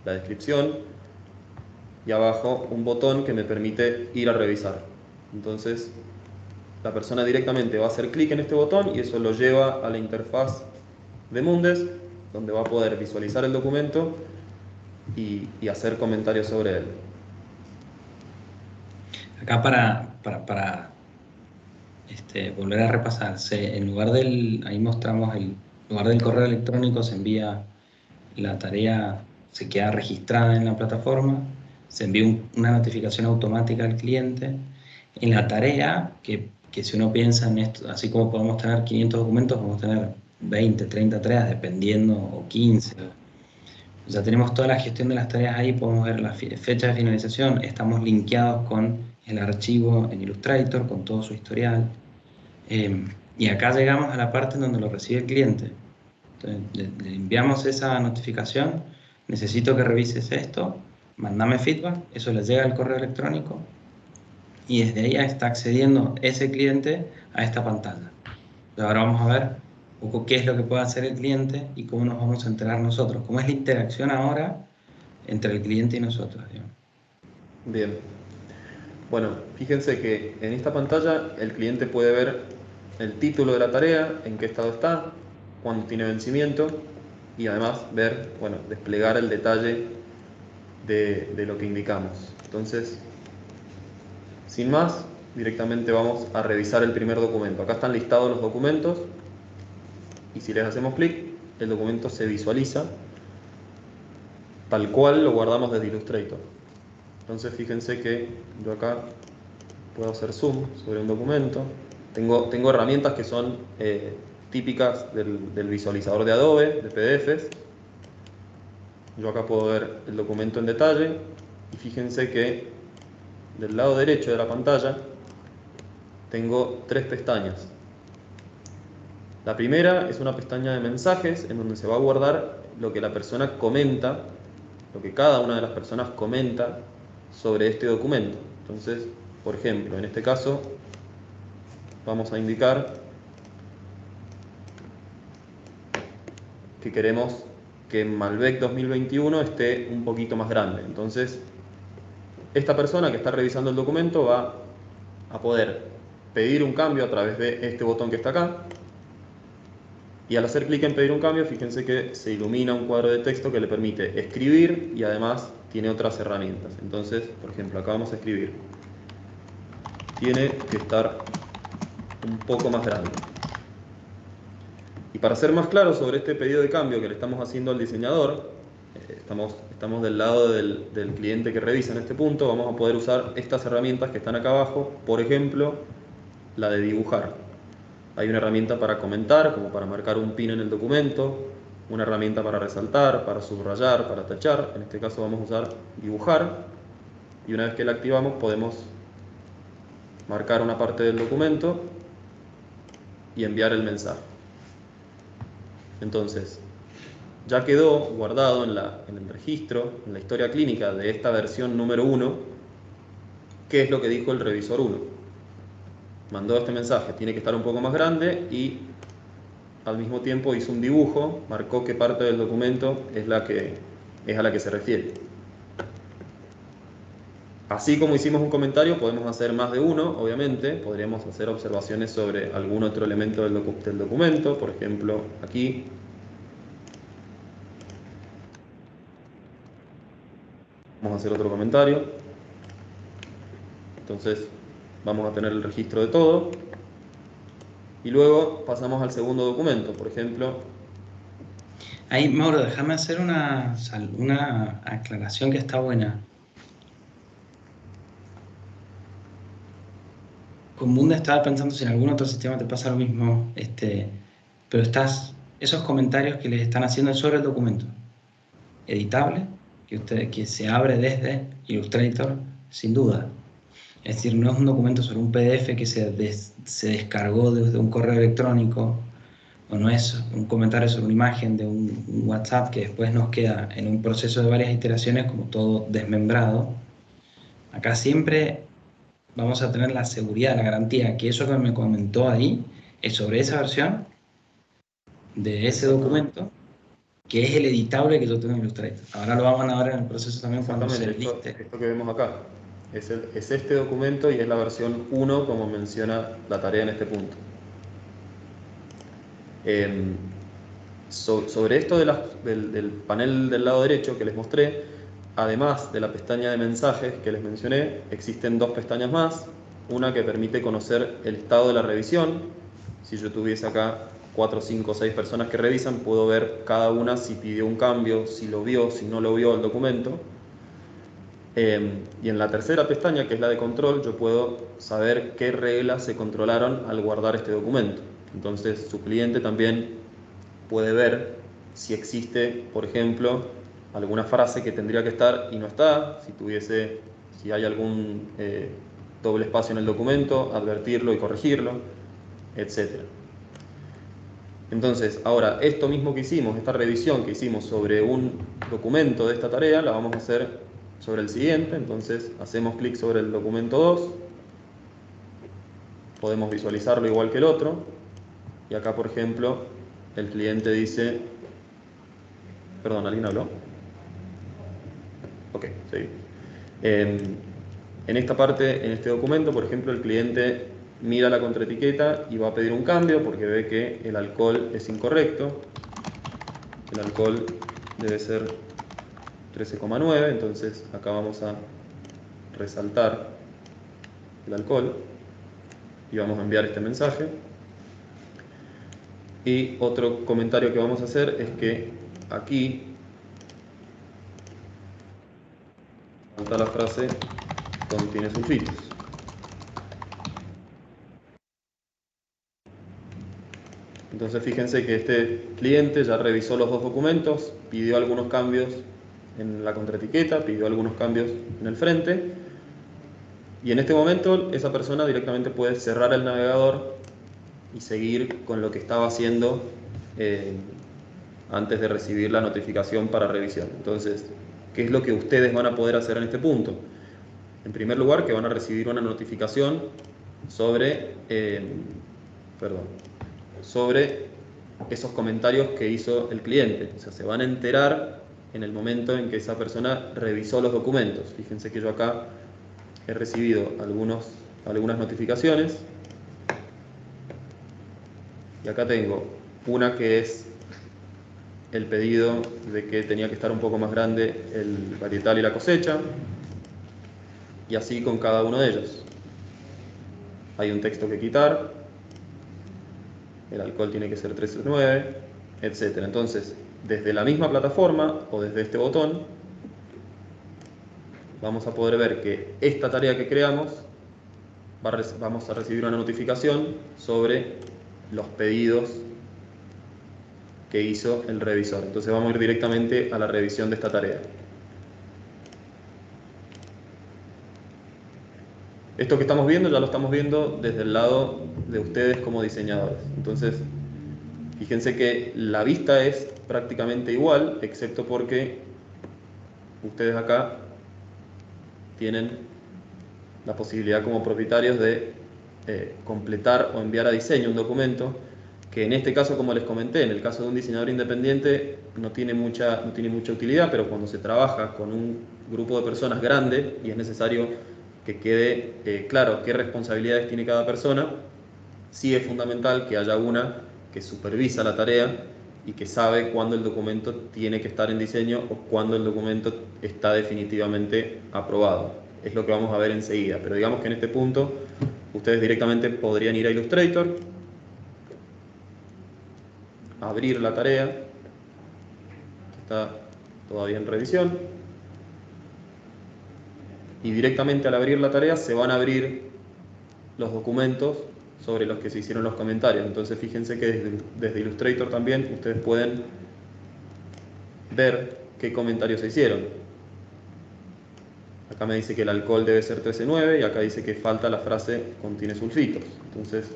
la descripción, y abajo un botón que me permite ir a revisar. Entonces la persona directamente va a hacer clic en este botón y eso lo lleva a la interfaz de Mundes, donde va a poder visualizar el documento y hacer comentarios sobre él. Acá para volver a repasarse, en lugar del, ahí mostramos, en lugar del correo electrónico se envía la tarea, se queda registrada en la plataforma, se envía una notificación automática al cliente. En la tarea, que si uno piensa en esto, así como podemos tener 500 documentos, podemos tener 20, 30 tareas, dependiendo, o 15. Ya tenemos toda la gestión de las tareas ahí, podemos ver la fecha de finalización, estamos linkeados con el archivo en Illustrator, con todo su historial. Y acá llegamos a la parte en donde lo recibe el cliente. Entonces, le enviamos esa notificación: necesito que revises esto, mandame feedback, eso le llega al correo electrónico, y desde ahí está accediendo ese cliente a esta pantalla. Entonces, ahora vamos a ver un poco qué es lo que puede hacer el cliente y cómo nos vamos a enterar nosotros, cómo es la interacción ahora entre el cliente y nosotros, digamos. Bien. Bueno, fíjense que en esta pantalla el cliente puede ver el título de la tarea, en qué estado está, cuándo tiene vencimiento, y además ver, bueno, desplegar el detalle de lo que indicamos. Entonces, sin más, directamente vamos a revisar el primer documento. Acá están listados los documentos, y si les hacemos clic, el documento se visualiza tal cual lo guardamos desde Illustrator. Entonces fíjense que yo acá puedo hacer zoom sobre un documento. Tengo herramientas que son típicas del visualizador de Adobe, de PDFs. Yo acá puedo ver el documento en detalle, y fíjense que del lado derecho de la pantalla tengo 3 pestañas. La primera es una pestaña de mensajes, en donde se va a guardar lo que la persona comenta, lo que cada una de las personas comenta sobre este documento. Entonces, por ejemplo, en este caso vamos a indicar que queremos que Malbec 2021 esté un poquito más grande. Entonces, esta persona que está revisando el documento va a poder pedir un cambio a través de este botón que está acá. Y al hacer clic en pedir un cambio, fíjense que se ilumina un cuadro de texto que le permite escribir, y además tiene otras herramientas. Entonces, por ejemplo, acá vamos a escribir: tiene que estar un poco más grande. Y para ser más claro sobre este pedido de cambio que le estamos haciendo al diseñador, estamos del lado del cliente que revisa en este punto, vamos a poder usar estas herramientas que están acá abajo. Por ejemplo, la de dibujar. Hay una herramienta para comentar, como para marcar un pin en el documento, una herramienta para resaltar, para subrayar, para tachar. En este caso vamos a usar dibujar, y una vez que la activamos podemos marcar una parte del documento y enviar el mensaje. Entonces, ya quedó guardado en el registro, en la historia clínica de esta versión número 1, qué es lo que dijo el revisor 1. Mandó este mensaje: tiene que estar un poco más grande, y al mismo tiempo hizo un dibujo, marcó qué parte del documento es a la que se refiere. Así como hicimos un comentario, podemos hacer más de uno, obviamente. Podríamos hacer observaciones sobre algún otro elemento del documento. Por ejemplo, aquí vamos a hacer otro comentario. Entonces vamos a tener el registro de todo, y luego pasamos al segundo documento. Por ejemplo, Ahí, Mauro, déjame hacer una aclaración que está buena. Con Mundes estaba pensando si en algún otro sistema te pasa lo mismo, pero esos comentarios que les están haciendo es sobre el documento. editable, que se abre desde Illustrator, sin duda. Es decir, no es un documento sobre un PDF que se descargó desde un correo electrónico, o no es un comentario sobre una imagen de un WhatsApp que después nos queda en un proceso de varias iteraciones como todo desmembrado. Acá siempre vamos a tener la seguridad, la garantía que eso que me comentó ahí es sobre esa versión de ese documento, que es el editable que yo tengo en Illustrator. Ahora lo vamos a ver en el proceso también cuando se Exactamente, liste. esto que vemos acá. Es este documento y es la versión 1, como menciona la tarea en este punto. Sobre esto del panel del lado derecho que les mostré, además de la pestaña de mensajes que les mencioné, existen dos pestañas más. Una que permite conocer el estado de la revisión. Si yo tuviese acá 4, 5, 6 personas que revisan, puedo ver cada una si pidió un cambio, si lo vio, si no lo vio el documento. Y en la tercera pestaña, que es la de control, yo puedo saber qué reglas se controlaron al guardar este documento. Entonces, su cliente también puede ver si existe, por ejemplo, alguna frase que tendría que estar y no está, si hay algún doble espacio en el documento, advertirlo y corregirlo, etc. Entonces, ahora, esto mismo que hicimos, esta revisión que hicimos sobre un documento de esta tarea, la vamos a hacer sobre el siguiente. Entonces, hacemos clic sobre el documento 2, podemos visualizarlo igual que el otro, y acá, por ejemplo, el cliente dice... Perdón, ¿alguien habló? Ok, seguimos. En esta parte, en este documento, por ejemplo, el cliente mira la contraetiqueta y va a pedir un cambio porque ve que el alcohol es incorrecto. El alcohol debe ser 13,9, entonces acá vamos a resaltar el alcohol y vamos a enviar este mensaje. Y otro comentario que vamos a hacer es que aquí falta la frase contiene sulfitos. Entonces fíjense que este cliente ya revisó los dos documentos, pidió algunos cambios en la contraetiqueta, pidió algunos cambios en el frente, y en este momento esa persona directamente puede cerrar el navegador y seguir con lo que estaba haciendo antes de recibir la notificación para revisión. Entonces, ¿qué es lo que ustedes van a poder hacer en este punto? En primer lugar, que van a recibir una notificación sobre esos comentarios que hizo el cliente. O sea, se van a enterar en el momento en que esa persona revisó los documentos. Fíjense que yo acá he recibido algunas notificaciones. Y acá tengo una que es el pedido de que tenía que estar un poco más grande el varietal y la cosecha. Y así con cada uno de ellos. Hay un texto que quitar. El alcohol tiene que ser 13,9, etc. Entonces, desde la misma plataforma o desde este botón, vamos a poder ver que esta tarea que creamos, vamos a recibir una notificación sobre los pedidos que hizo el revisor. Entonces vamos a ir directamente a la revisión de esta tarea. Esto que estamos viendo ya lo estamos viendo desde el lado de ustedes como diseñadores. Entonces, fíjense que la vista es prácticamente igual, excepto porque ustedes acá tienen la posibilidad como propietarios de completar o enviar a diseño un documento que en este caso, como les comenté, en el caso de un diseñador independiente no tiene mucha utilidad, pero cuando se trabaja con un grupo de personas grande y es necesario que quede claro qué responsabilidades tiene cada persona, sí es fundamental que haya una que supervisa la tarea y que sabe cuándo el documento tiene que estar en diseño o cuándo el documento está definitivamente aprobado. Es lo que vamos a ver enseguida, pero digamos que en este punto ustedes directamente podrían ir a Illustrator, abrir la tarea, que está todavía en revisión, y directamente al abrir la tarea se van a abrir los documentos sobre los que se hicieron los comentarios. Entonces fíjense que desde Illustrator también ustedes pueden ver qué comentarios se hicieron. Acá me dice que el alcohol debe ser 13,9 y acá dice que falta la frase contiene sulfitos. Entonces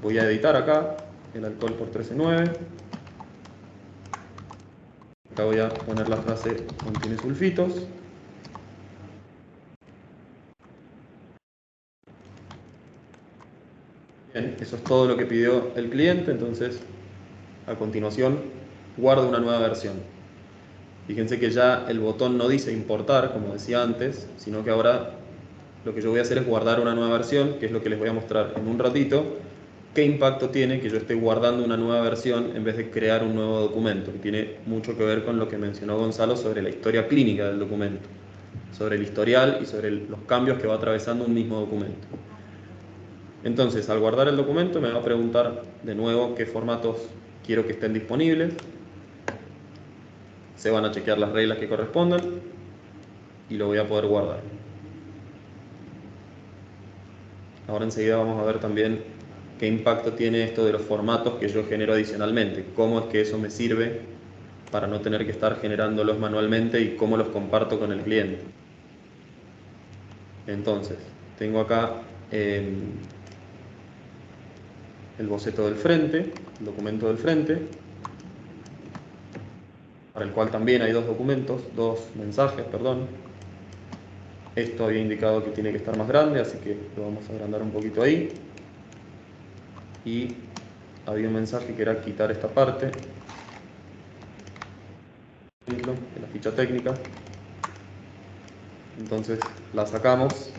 voy a editar acá el alcohol por 13,9. Acá voy a poner la frase contiene sulfitos. Bien, eso es todo lo que pidió el cliente. Entonces, a continuación, guardo una nueva versión. Fíjense que ya el botón no dice importar, como decía antes, sino que ahora lo que yo voy a hacer es guardar una nueva versión, que es lo que les voy a mostrar en un ratito. ¿Qué impacto tiene que yo esté guardando una nueva versión en vez de crear un nuevo documento? Que tiene mucho que ver con lo que mencionó Gonzalo sobre la historia clínica del documento, sobre el historial y sobre los cambios que va atravesando un mismo documento. Entonces, al guardar el documento me va a preguntar de nuevo qué formatos quiero que estén disponibles. Se van a chequear las reglas que correspondan y lo voy a poder guardar. Ahora enseguida vamos a ver también qué impacto tiene esto de los formatos que yo genero adicionalmente, cómo es que eso me sirve para no tener que estar generándolos manualmente y cómo los comparto con el cliente. Entonces, tengo acá el boceto del frente, el documento del frente, para el cual también hay dos mensajes, perdón. Esto había indicado que tiene que estar más grande, así que lo vamos a agrandar un poquito ahí. Y había un mensaje que era quitar esta parte, de la ficha técnica. Entonces la sacamos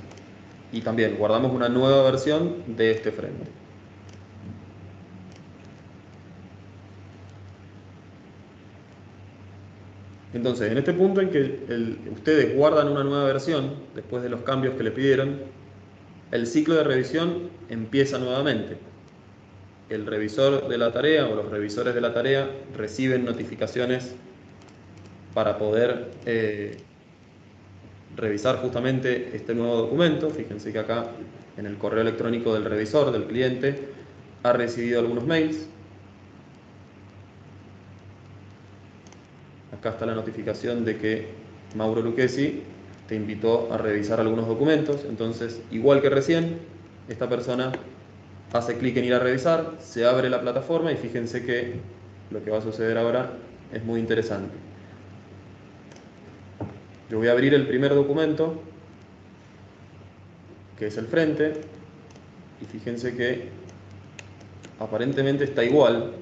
y también guardamos una nueva versión de este frente. Entonces, en este punto en que ustedes guardan una nueva versión, después de los cambios que le pidieron, el ciclo de revisión empieza nuevamente. El revisor de la tarea o los revisores de la tarea reciben notificaciones para poder revisar justamente este nuevo documento. Fíjense que acá en el correo electrónico del revisor, del cliente, ha recibido algunos mails. Acá está la notificación de que Mauro Lucchesi te invitó a revisar algunos documentos. Entonces, igual que recién, esta persona hace clic en ir a revisar, se abre la plataforma y fíjense que lo que va a suceder ahora es muy interesante. Yo voy a abrir el primer documento, que es el frente, y fíjense que aparentemente está igual.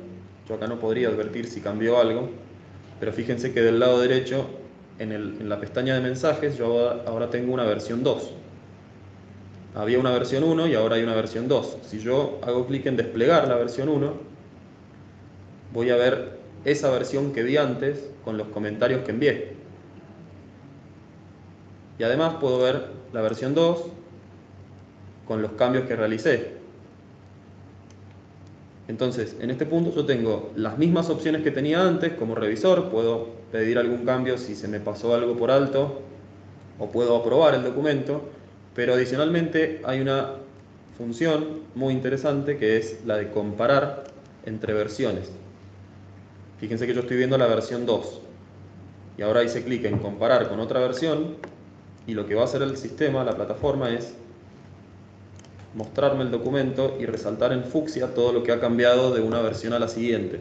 Yo acá no podría advertir si cambió algo, pero fíjense que del lado derecho, en la pestaña de mensajes, yo ahora tengo una versión 2. Había una versión 1 y ahora hay una versión 2. Si yo hago clic en desplegar la versión 1, voy a ver esa versión que vi antes con los comentarios que envié. Y además puedo ver la versión 2 con los cambios que realicé. Entonces, en este punto yo tengo las mismas opciones que tenía antes como revisor. Puedo pedir algún cambio si se me pasó algo por alto o puedo aprobar el documento, pero adicionalmente hay una función muy interesante que es la de comparar entre versiones. Fíjense que yo estoy viendo la versión 2 y ahora hice clic en comparar con otra versión y lo que va a hacer el sistema, la plataforma, es mostrarme el documento y resaltar en fucsia todo lo que ha cambiado de una versión a la siguiente,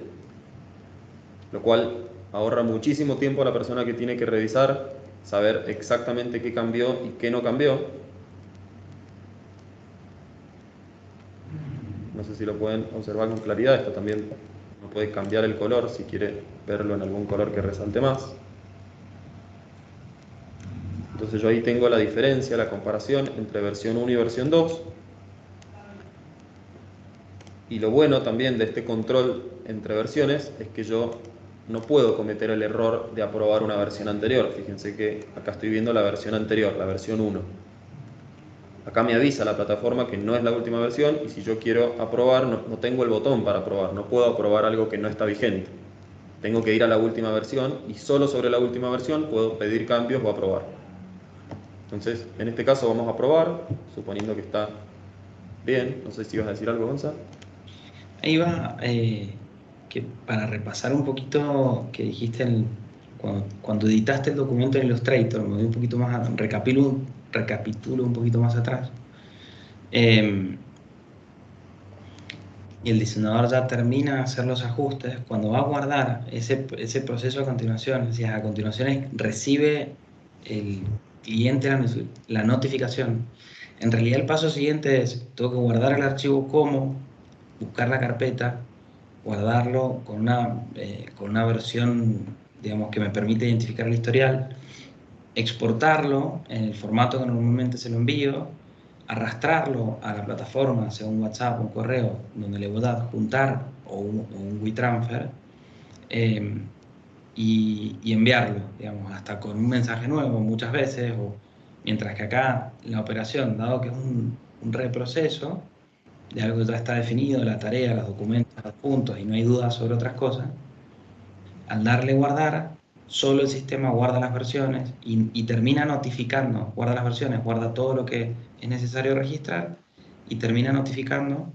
lo cual ahorra muchísimo tiempo a la persona que tiene que revisar, saber exactamente qué cambió y qué no cambió. No sé si lo pueden observar con claridad. Esto también uno puede cambiar el color si quiere verlo en algún color que resalte más. Entonces yo ahí tengo la diferencia, la comparación entre versión 1 y versión 2. Y lo bueno también de este control entre versiones es que yo no puedo cometer el error de aprobar una versión anterior. Fíjense que acá estoy viendo la versión anterior, la versión 1. Acá me avisa la plataforma que no es la última versión y si yo quiero aprobar, no tengo el botón para aprobar. No puedo aprobar algo que no está vigente. Tengo que ir a la última versión y solo sobre la última versión puedo pedir cambios o aprobar. Entonces, en este caso vamos a aprobar, suponiendo que está bien. No sé si ibas a decir algo, Gonza. Ahí va, que para repasar un poquito que dijiste cuando editaste el documento en Illustrator, me voy un poquito más, recapitulo un poquito más atrás, y el diseñador ya termina de hacer los ajustes, cuando va a guardar ese proceso a continuación, es decir, a continuación recibe el cliente la notificación. En realidad el paso siguiente es, tengo que guardar el archivo como, buscar la carpeta, guardarlo con una versión, digamos, que me permite identificar el historial, exportarlo en el formato que normalmente se lo envío, arrastrarlo a la plataforma, sea un WhatsApp, un correo, donde le voy a adjuntar o un WeTransfer, y enviarlo, digamos, hasta con un mensaje nuevo muchas veces, mientras que acá la operación, dado que es un reproceso de algo que ya está definido, la tarea, los documentos adjuntos y no hay dudas sobre otras cosas, al darle guardar, solo el sistema guarda las versiones y termina notificando, guarda las versiones, guarda todo lo que es necesario registrar y termina notificando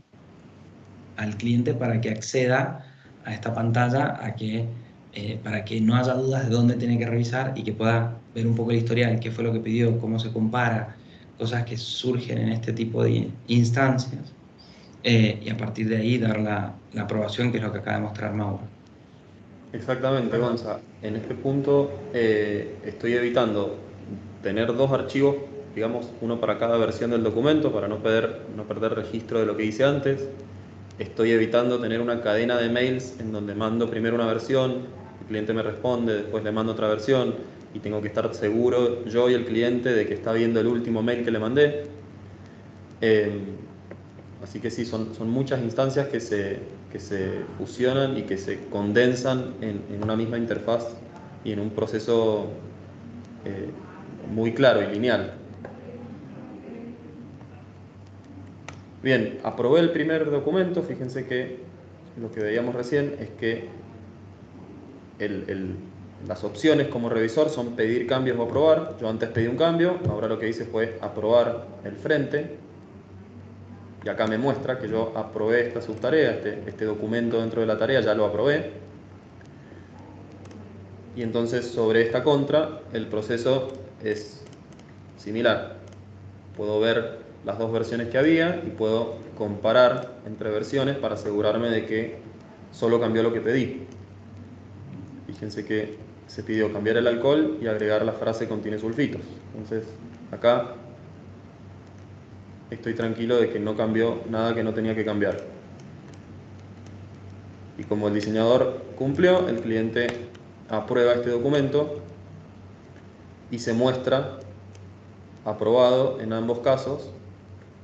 al cliente para que acceda a esta pantalla, para que no haya dudas de dónde tiene que revisar y que pueda ver un poco el historial, qué fue lo que pidió, cómo se compara, cosas que surgen en este tipo de instancias, y a partir de ahí dar la aprobación, que es lo que acaba de mostrar Mauro. Exactamente, Gonza. En este punto estoy evitando tener dos archivos, digamos, uno para cada versión del documento, para no perder registro de lo que hice antes. Estoy evitando tener una cadena de mails en donde mando primero una versión, el cliente me responde, después le mando otra versión y tengo que estar seguro yo y el cliente de que está viendo el último mail que le mandé. Así que sí, son muchas instancias que se fusionan y que se condensan en una misma interfaz y en un proceso muy claro y lineal. Bien, aprobé el primer documento. Fíjense que lo que veíamos recién es que las opciones como revisor son pedir cambios o aprobar. Yo antes pedí un cambio, ahora lo que hice fue aprobar el frente. Y acá me muestra que yo aprobé esta subtarea, este documento dentro de la tarea ya lo aprobé. Y entonces sobre esta contra el proceso es similar. Puedo ver las dos versiones que había y puedo comparar entre versiones para asegurarme de que solo cambió lo que pedí. Fíjense que se pidió cambiar el alcohol y agregar la frase contiene sulfitos. Entonces acá estoy tranquilo de que no cambió nada que no tenía que cambiar. Y como el diseñador cumplió, el cliente aprueba este documento y se muestra aprobado en ambos casos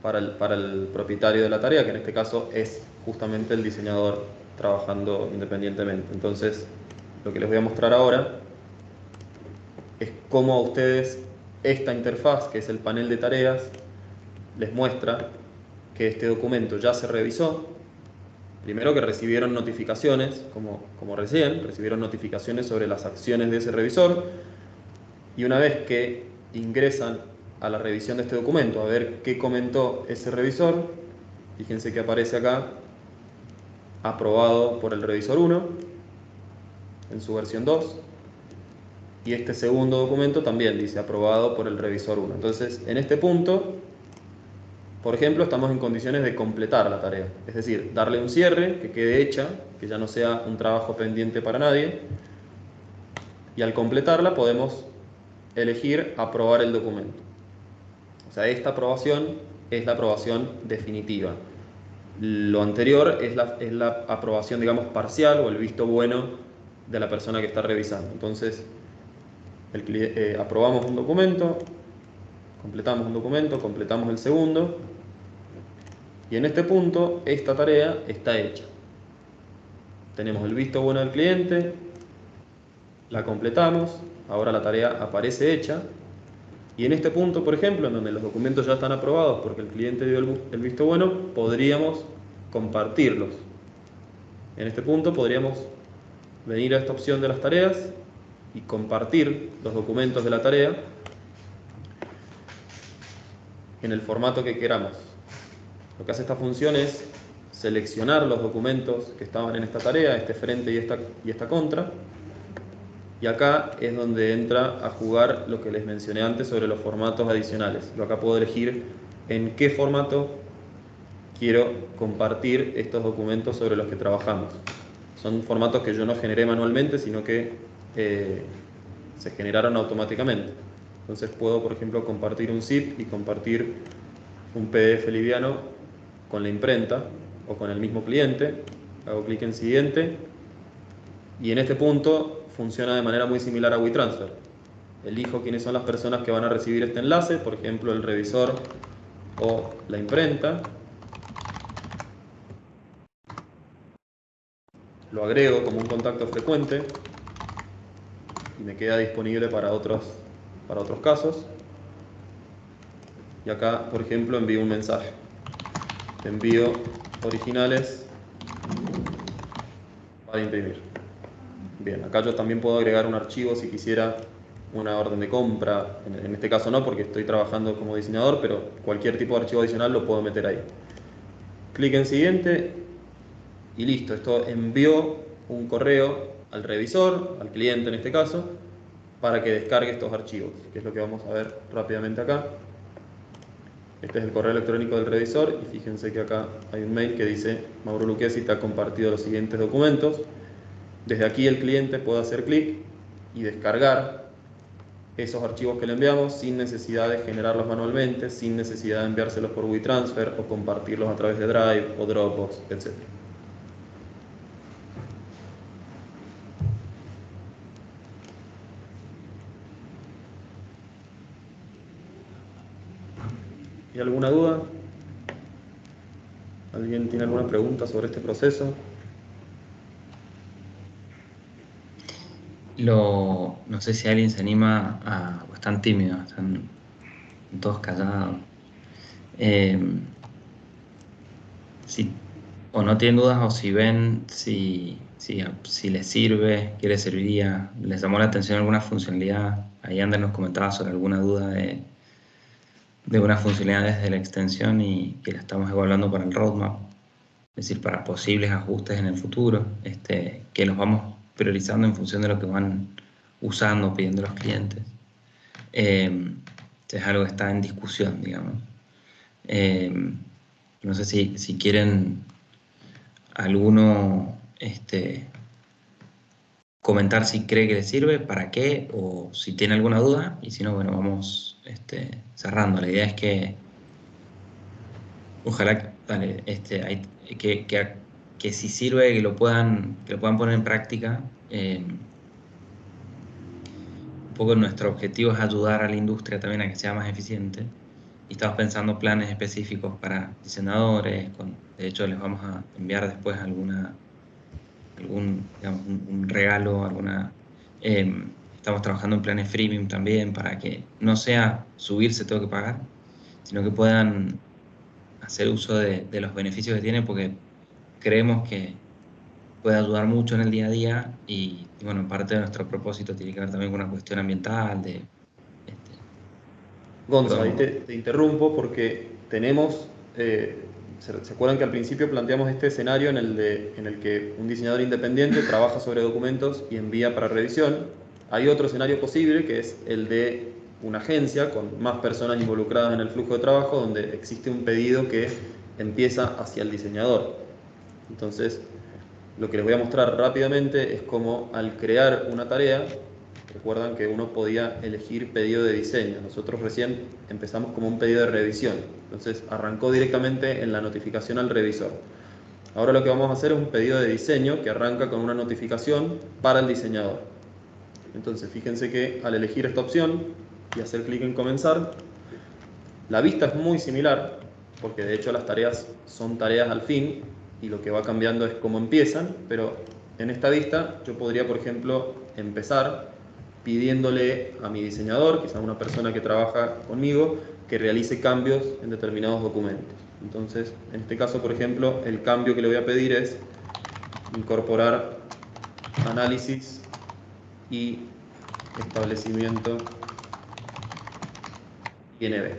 para el propietario de la tarea, que en este caso es justamente el diseñador trabajando independientemente. Entonces, lo que les voy a mostrar ahora es cómo a ustedes esta interfaz, que es el panel de tareas, les muestra que este documento ya se revisó. Primero que recibieron notificaciones, como recién, recibieron notificaciones sobre las acciones de ese revisor, y una vez que ingresan a la revisión de este documento, a ver qué comentó ese revisor, fíjense que aparece acá, aprobado por el revisor 1, en su versión 2, y este segundo documento también dice aprobado por el revisor 1. Entonces, en este punto, por ejemplo, estamos en condiciones de completar la tarea, es decir, darle un cierre, que quede hecha, que ya no sea un trabajo pendiente para nadie, y al completarla podemos elegir aprobar el documento. O sea, esta aprobación es la aprobación definitiva. Lo anterior es la aprobación, digamos, parcial o el visto bueno de la persona que está revisando. Entonces, aprobamos un documento, completamos un documento, completamos el segundo, y en este punto esta tarea está hecha. Tenemos el visto bueno del cliente, la completamos, ahora la tarea aparece hecha, y en este punto, por ejemplo, en donde los documentos ya están aprobados porque el cliente dio el visto bueno, podríamos compartirlos. En este punto podríamos venir a esta opción de las tareas y compartir los documentos de la tarea en el formato que queramos. Lo que hace esta función es seleccionar los documentos que estaban en esta tarea, este frente y esta contra, Y acá es donde entra a jugar lo que les mencioné antes sobre los formatos adicionales. Yo acá puedo elegir en qué formato quiero compartir estos documentos sobre los que trabajamos. Son formatos que yo no generé manualmente, sino que se generaron automáticamente. Entonces puedo, por ejemplo, compartir un zip y compartir un PDF liviano con la imprenta o con el mismo cliente. Hago clic en siguiente y en este punto funciona de manera muy similar a WeTransfer. Elijo quiénes son las personas que van a recibir este enlace, por ejemplo el revisor o la imprenta. Lo agrego como un contacto frecuente y me queda disponible para otros casos. Y acá, por ejemplo, envío un mensaje. Envío originales para imprimir. Bien, acá yo también puedo agregar un archivo si quisiera una orden de compra. En este caso no, porque estoy trabajando como diseñador, pero cualquier tipo de archivo adicional lo puedo meter ahí. Clic en siguiente y listo. Esto envió un correo al revisor, al cliente en este caso, para que descargue estos archivos, que es lo que vamos a ver rápidamente acá. Este es el correo electrónico del revisor y fíjense que acá hay un mail que dice: Mauro Lucchesi te ha compartido los siguientes documentos. Desde aquí el cliente puede hacer clic y descargar esos archivos que le enviamos sin necesidad de generarlos manualmente, sin necesidad de enviárselos por WeTransfer o compartirlos a través de Drive o Dropbox, etc. ¿Y alguna duda? ¿Alguien tiene alguna pregunta sobre este proceso? No sé si alguien se anima a... o están tímidos, están todos callados. Si, o no tienen dudas, o si ven si les sirve, qué les serviría, les llamó la atención alguna funcionalidad. Ahí Ander nos comentaba sobre alguna duda de unas funcionalidades de la extensión y que la estamos evaluando para el roadmap, es decir, para posibles ajustes en el futuro, que los vamos priorizando en función de lo que van usando, pidiendo los clientes. Es algo que está en discusión, digamos. No sé si quieren alguno comentar si cree que le sirve, para qué, o si tiene alguna duda, y si no, bueno, vamos cerrando. La idea es que ojalá que si sirve, que lo puedan poner en práctica. Un poco nuestro objetivo es ayudar a la industria también a que sea más eficiente. Y estamos pensando planes específicos para diseñadores. De hecho, les vamos a enviar después digamos, un regalo, estamos trabajando en planes freemium también para que no sea subirse tengo que pagar, sino que puedan hacer uso de los beneficios que tiene, porque creemos que puede ayudar mucho en el día a día y bueno, parte de nuestro propósito tiene que ver también con una cuestión ambiental Gonza, ahí te interrumpo porque tenemos, ¿se acuerdan que al principio planteamos este escenario en el que un diseñador independiente trabaja sobre documentos y envía para revisión? Hay otro escenario posible que es el de una agencia con más personas involucradas en el flujo de trabajo, donde existe un pedido que empieza hacia el diseñador. Entonces, lo que les voy a mostrar rápidamente es cómo al crear una tarea, recuerdan que uno podía elegir pedido de diseño. Nosotros recién empezamos como un pedido de revisión. Entonces arrancó directamente en la notificación al revisor. Ahora lo que vamos a hacer es un pedido de diseño que arranca con una notificación para el diseñador. Entonces fíjense que al elegir esta opción y hacer clic en comenzar, la vista es muy similar, porque de hecho las tareas son tareas al fin y lo que va cambiando es cómo empiezan, pero en esta vista yo podría, por ejemplo, empezar pidiéndole a mi diseñador, quizás una persona que trabaja conmigo, que realice cambios en determinados documentos. Entonces, en este caso, por ejemplo, el cambio que le voy a pedir es incorporar análisis y establecimiento INB.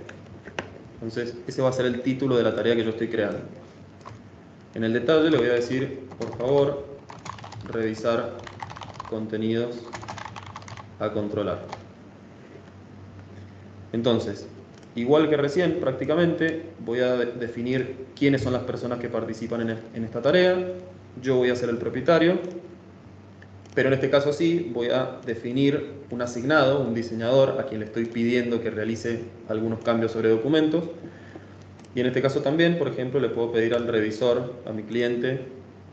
Entonces, ese va a ser el título de la tarea que yo estoy creando. En el detalle le voy a decir, por favor, revisar contenidos a controlar. Entonces, igual que recién, prácticamente, voy a definir quiénes son las personas que participan en esta tarea. Yo voy a ser el propietario, pero en este caso sí, voy a definir un asignado, un diseñador, a quien le estoy pidiendo que realice algunos cambios sobre documentos. Y en este caso también, por ejemplo, le puedo pedir al revisor, a mi cliente,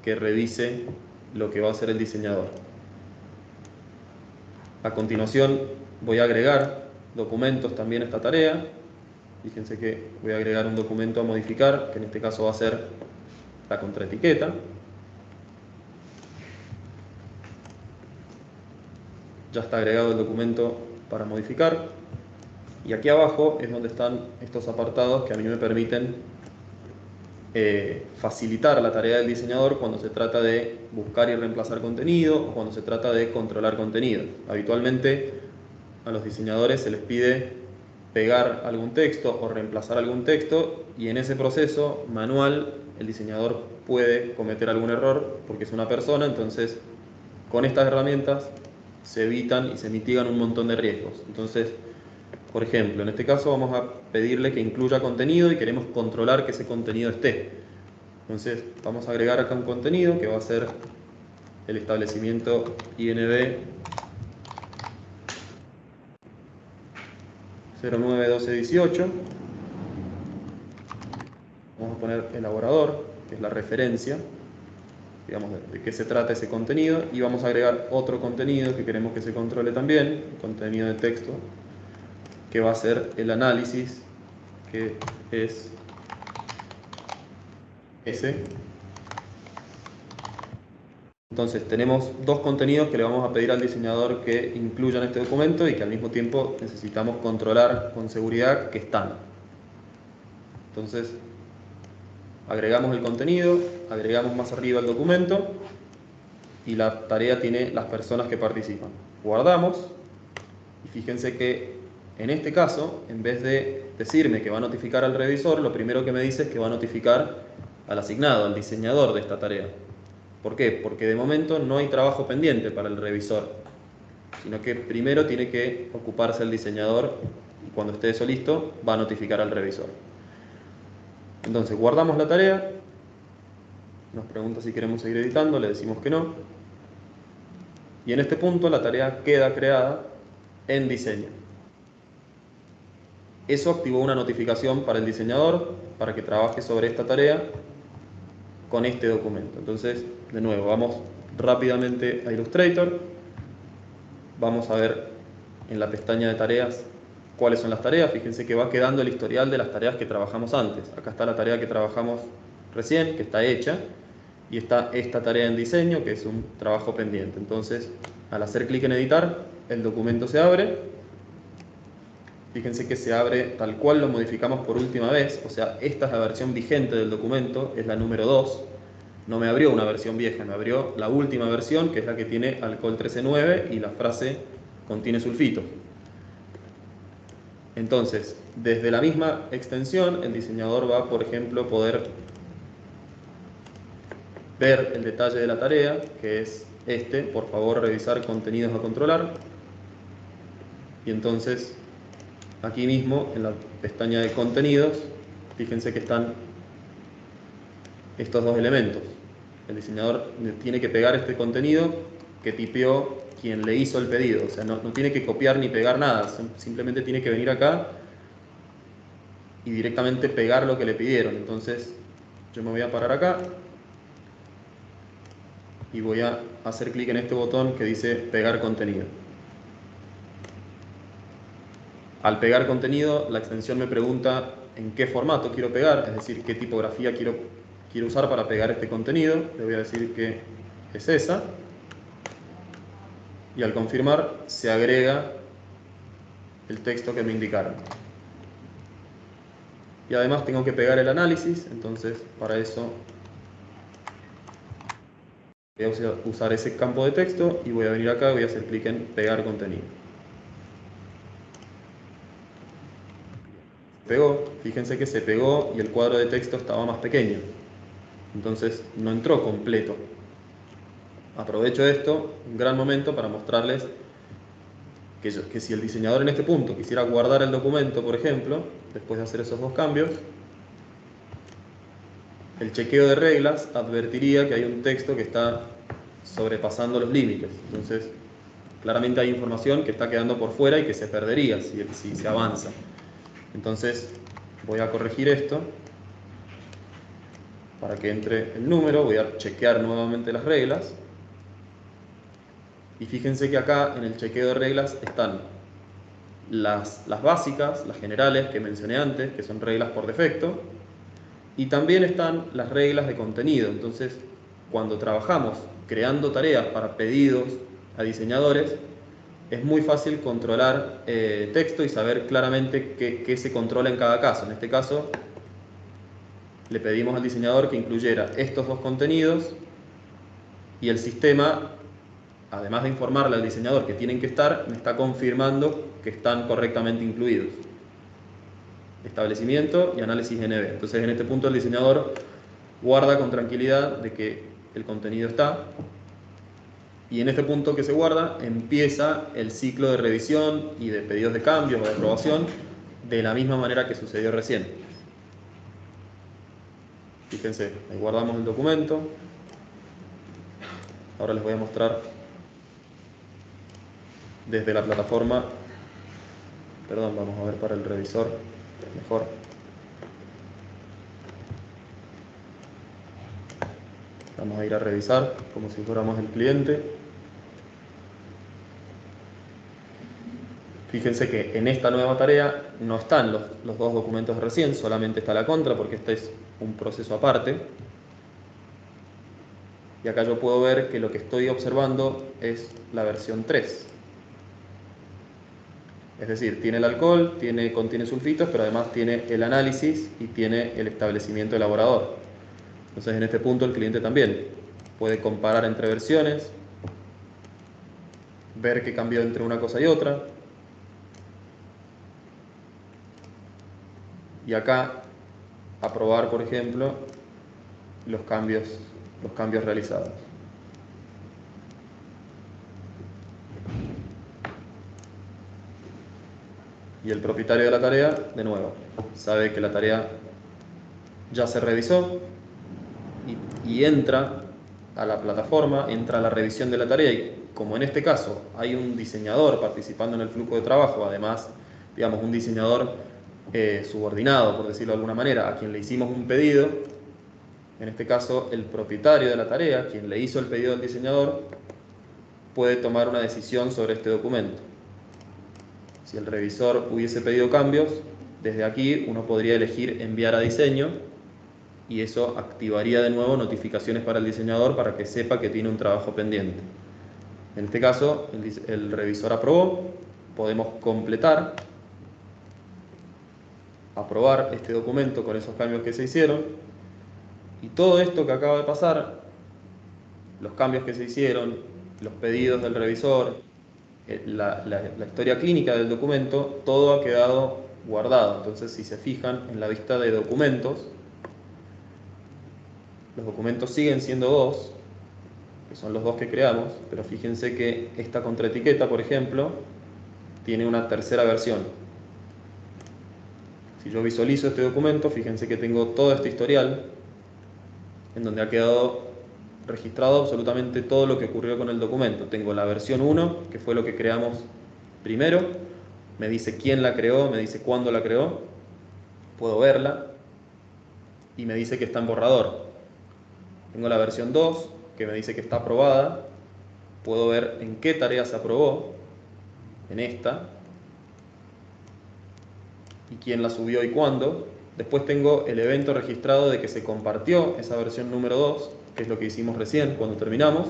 que revise lo que va a hacer el diseñador. A continuación, voy a agregar documentos también a esta tarea. Fíjense que voy a agregar un documento a modificar, que en este caso va a ser la contraetiqueta. Ya está agregado el documento para modificar. Y aquí abajo es donde están estos apartados que a mí me permiten facilitar la tarea del diseñador cuando se trata de buscar y reemplazar contenido o cuando se trata de controlar contenido. Habitualmente a los diseñadores se les pide pegar algún texto o reemplazar algún texto, y en ese proceso manual el diseñador puede cometer algún error porque es una persona. Entonces con estas herramientas se evitan y se mitigan un montón de riesgos. Entonces, por ejemplo, en este caso vamos a pedirle que incluya contenido y queremos controlar que ese contenido esté. Entonces vamos a agregar acá un contenido que va a ser el establecimiento INB 091218. Vamos a poner elaborador, que es la referencia, digamos, de qué se trata ese contenido, y vamos a agregar otro contenido que queremos que se controle también, contenido de texto, que va a ser el análisis, que es ese. Entonces tenemos dos contenidos que le vamos a pedir al diseñador que incluyan este documento y que al mismo tiempo necesitamos controlar con seguridad que están. Entonces agregamos el contenido, agregamos más arriba el documento y la tarea tiene las personas que participan. Guardamos y fíjense que en este caso, en vez de decirme que va a notificar al revisor, lo primero que me dice es que va a notificar al asignado, al diseñador de esta tarea. ¿Por qué? Porque de momento no hay trabajo pendiente para el revisor, sino que primero tiene que ocuparse el diseñador y cuando esté eso listo va a notificar al revisor. Entonces guardamos la tarea, nos pregunta si queremos seguir editando, le decimos que no, y en este punto la tarea queda creada en diseño. Eso activó una notificación para el diseñador para que trabaje sobre esta tarea con este documento. Entonces, de nuevo, vamos rápidamente a Illustrator. Vamos a ver en la pestaña de tareas cuáles son las tareas. Fíjense que va quedando el historial de las tareas que trabajamos antes. Acá está la tarea que trabajamos recién, que está hecha, y está esta tarea en diseño, que es un trabajo pendiente. Entonces, al hacer clic en editar, el documento se abre. Fíjense que se abre tal cual lo modificamos por última vez, o sea, esta es la versión vigente del documento, es la número 2. No me abrió una versión vieja, me abrió la última versión, que es la que tiene alcohol 13,9 y la frase contiene sulfito. Entonces, desde la misma extensión, el diseñador va, por ejemplo, poder ver el detalle de la tarea, que es este: por favor, revisar contenidos a controlar. Y entonces, aquí mismo, en la pestaña de contenidos, fíjense que están estos dos elementos. El diseñador tiene que pegar este contenido que tipeó quien le hizo el pedido. O sea, no tiene que copiar ni pegar nada, simplemente tiene que venir acá y directamente pegar lo que le pidieron. Entonces, yo me voy a parar acá y voy a hacer clic en este botón que dice pegar contenido. Al pegar contenido, la extensión me pregunta en qué formato quiero pegar, es decir, qué tipografía quiero usar para pegar este contenido. Le voy a decir que es esa. Y al confirmar, se agrega el texto que me indicaron. Y además tengo que pegar el análisis, entonces para eso voy a usar ese campo de texto y voy a venir acá y voy a hacer clic en pegar contenido. Pegó, fíjense que se pegó y el cuadro de texto estaba más pequeño, entonces no entró completo. Aprovecho esto, un gran momento, para mostrarles que si el diseñador en este punto quisiera guardar el documento, por ejemplo, después de hacer esos dos cambios, el chequeo de reglas advertiría que hay un texto que está sobrepasando los límites. Entonces, claramente hay información que está quedando por fuera y que se perdería si se avanza. Entonces, voy a corregir esto para que entre el número. Voy a chequear nuevamente las reglas. Y fíjense que acá en el chequeo de reglas están las básicas, las generales que mencioné antes, que son reglas por defecto. Y también están las reglas de contenido. Entonces, cuando trabajamos creando tareas para pedidos a diseñadores, es muy fácil controlar texto y saber claramente qué se controla en cada caso. En este caso, le pedimos al diseñador que incluyera estos dos contenidos y el sistema, además de informarle al diseñador que tienen que estar, me está confirmando que están correctamente incluidos. Establecimiento y análisis NB. Entonces, en este punto el diseñador guarda con tranquilidad de que el contenido está, y en este punto que se guarda empieza el ciclo de revisión y de pedidos de cambios o de aprobación de la misma manera que sucedió recién. Fíjense, ahí guardamos el documento. Ahora les voy a mostrar desde la plataforma. Perdón, vamos a ver para el revisor mejor. Vamos a ir a revisar como si fuéramos el cliente. Fíjense que en esta nueva tarea no están los dos documentos de recién, solamente está la contra, porque este es un proceso aparte. Y acá yo puedo ver que lo que estoy observando es la versión 3. Es decir, tiene el alcohol, contiene sulfitos, pero además tiene el análisis y tiene el establecimiento elaborador. Entonces, en este punto el cliente también puede comparar entre versiones, ver qué cambió entre una cosa y otra. Y acá aprobar, por ejemplo, los cambios realizados. Y el propietario de la tarea, de nuevo, sabe que la tarea ya se revisó y entra a la plataforma, entra a la revisión de la tarea, y como en este caso hay un diseñador participando en el flujo de trabajo, además, digamos, un diseñador subordinado, por decirlo de alguna manera, a quien le hicimos un pedido, en este caso el propietario de la tarea, quien le hizo el pedido al diseñador, puede tomar una decisión sobre este documento. Si el revisor hubiese pedido cambios, desde aquí uno podría elegir enviar a diseño, y eso activaría de nuevo notificaciones para el diseñador para que sepa que tiene un trabajo pendiente. En este caso, el revisor aprobó, podemos completar, aprobar este documento con esos cambios que se hicieron, y todo esto que acaba de pasar, los cambios que se hicieron, los pedidos del revisor, la historia clínica del documento, todo ha quedado guardado. Entonces, si se fijan en la vista de documentos, los documentos siguen siendo dos, que son los dos que creamos, pero fíjense que esta contraetiqueta, por ejemplo, tiene una tercera versión. Si yo visualizo este documento, fíjense que tengo todo este historial en donde ha quedado registrado absolutamente todo lo que ocurrió con el documento. Tengo la versión 1, que fue lo que creamos primero, me dice quién la creó, me dice cuándo la creó, puedo verla, y me dice que está en borrador. Tengo la versión 2, que me dice que está aprobada, puedo ver en qué tarea se aprobó, en esta, y quién la subió y cuándo. Después tengo el evento registrado de que se compartió esa versión número 2, que es lo que hicimos recién cuando terminamos.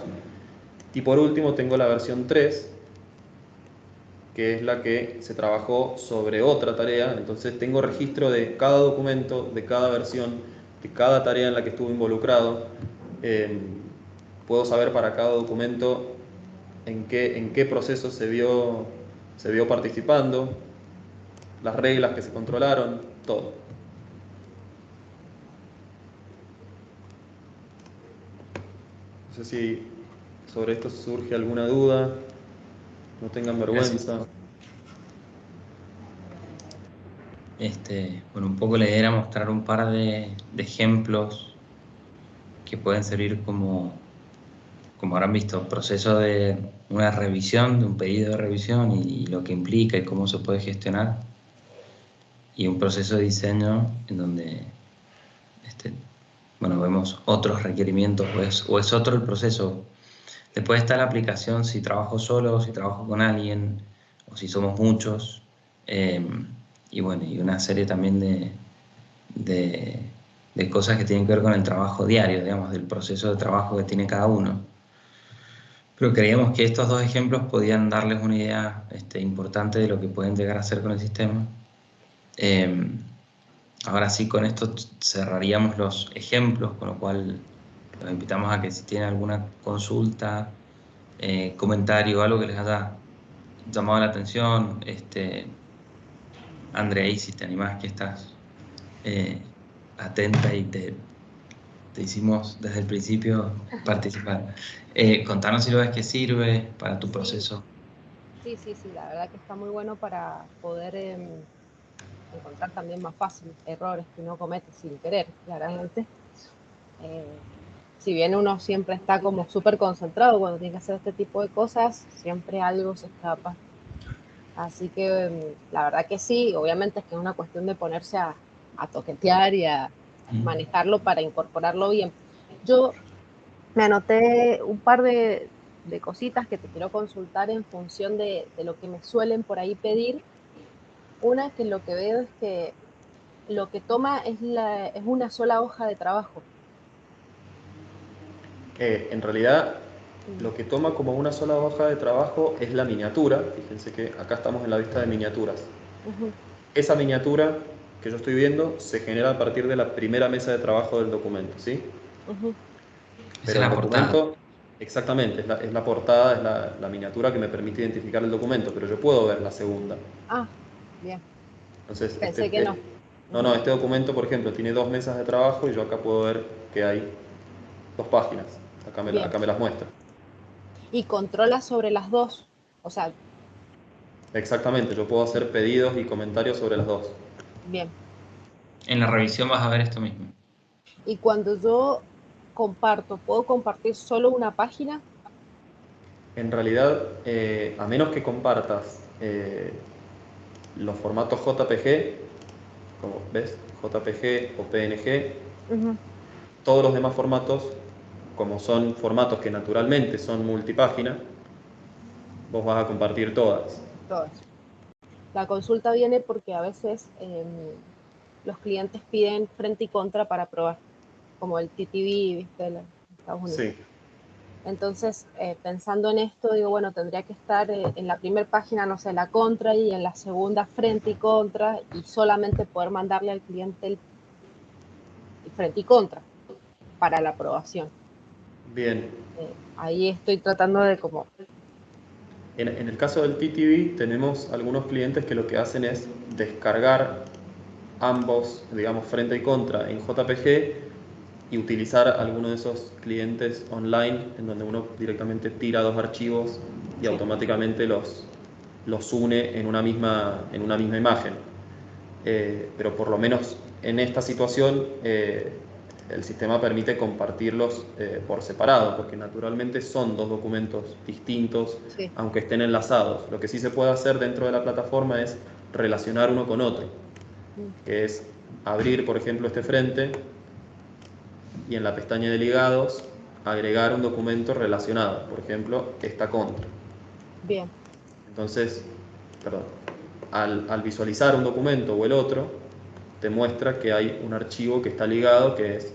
Y por último tengo la versión 3, que es la que se trabajó sobre otra tarea. Entonces tengo registro de cada documento, de cada versión, de cada tarea en la que estuve involucrado. Puedo saber para cada documento en qué proceso se vio participando, las reglas que se controlaron, todo. No sé si sobre esto surge alguna duda, no tengan vergüenza. Bueno, un poco la idea era mostrar un par de ejemplos que pueden servir como habrán visto, proceso de una revisión, de un pedido de revisión y lo que implica y cómo se puede gestionar, y un proceso de diseño en donde bueno, vemos otros requerimientos o es otro el proceso. Después está la aplicación, si trabajo solo, si trabajo con alguien o si somos muchos, y bueno, y una serie también de, de cosas que tienen que ver con el trabajo diario, digamos, del proceso de trabajo que tiene cada uno. Pero creíamos que estos dos ejemplos podían darles una idea importante de lo que pueden llegar a hacer con el sistema. Ahora sí, con esto cerraríamos los ejemplos, con lo cual los invitamos a que si tienen alguna consulta, comentario, algo que les haya llamado la atención, Andrea, ahí si te animás, que estás atenta y te hicimos desde el principio participar. Contanos si lo ves que sirve para tu proceso. Sí, la verdad que está muy bueno para poder encontrar también más fácil errores que uno comete sin querer, claramente. Si bien uno siempre está como súper concentrado cuando tiene que hacer este tipo de cosas, siempre algo se escapa. Así que la verdad que sí, obviamente es que es una cuestión de ponerse a toquetear y a manejarlo para incorporarlo bien. Yo me anoté un par de cositas que te quiero consultar en función de lo que me suelen por ahí pedir. Una, que lo que veo es que lo que toma es una sola hoja de trabajo. En realidad, lo que toma como una sola hoja de trabajo es la miniatura. Fíjense que acá estamos en la vista de miniaturas. Esa miniatura que yo estoy viendo se genera a partir de la primera mesa de trabajo del documento, ¿sí? Esa es la documento, portada. exactamente, es la portada, es la miniatura que me permite identificar el documento, pero yo puedo ver la segunda. Ah, bien. Entonces, Pensé que no. no, este documento, por ejemplo, tiene 2 mesas de trabajo y yo acá puedo ver que hay 2 páginas. Acá Bien. me las muestra. Y controla sobre las dos. O sea, Exactamente, yo puedo hacer pedidos y comentarios sobre las dos. bien. En la revisión vas a ver esto mismo. Y cuando yo comparto, ¿puedo compartir solo una página? En realidad, a menos que compartas los formatos JPG, como ves, JPG o PNG, todos los demás formatos, como son formatos que naturalmente son multipágina, vos vas a compartir todas. Todas. La consulta viene porque a veces los clientes piden frente y contra para probar, como el TTV, ¿viste? En Estados Unidos. Sí. Entonces, pensando en esto, digo, bueno, tendría que estar en la primera página, no sé, la contra, y en la segunda frente y contra, y solamente poder mandarle al cliente el frente y contra para la aprobación. Bien. Ahí estoy tratando de como... En el caso del TTV tenemos algunos clientes que lo que hacen es descargar ambos, digamos, frente y contra en JPG y utilizar alguno de esos clientes online en donde uno directamente tira 2 archivos y automáticamente los une en una misma imagen. Pero por lo menos en esta situación el sistema permite compartirlos por separado, porque naturalmente son 2 documentos distintos, Sí. aunque estén enlazados. Lo que sí se puede hacer dentro de la plataforma es relacionar uno con otro, que es abrir, por ejemplo, este frente y en la pestaña de ligados agregar un documento relacionado, por ejemplo, esta contra. Bien. Entonces, perdón, al visualizar un documento o el otro, te muestra que hay un archivo que está ligado, que es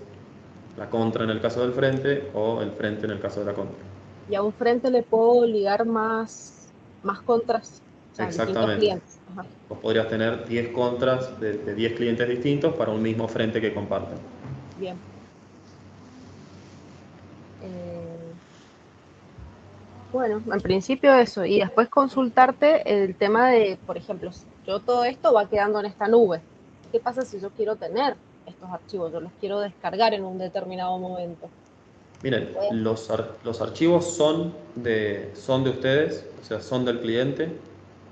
la contra en el caso del frente o el frente en el caso de la contra. Y a un frente le puedo ligar más contras, o sea, distintos Exactamente. clientes. Ajá. Vos podrías tener 10 contras de 10 clientes distintos para un mismo frente que comparten. Bien. Bueno, en principio eso. Y después consultarte el tema de, por ejemplo, yo todo esto va quedando en esta nube. ¿Qué pasa si yo quiero tener estos archivos? Yo los quiero descargar en un determinado momento. Miren, los archivos son de ustedes, o sea, son del cliente.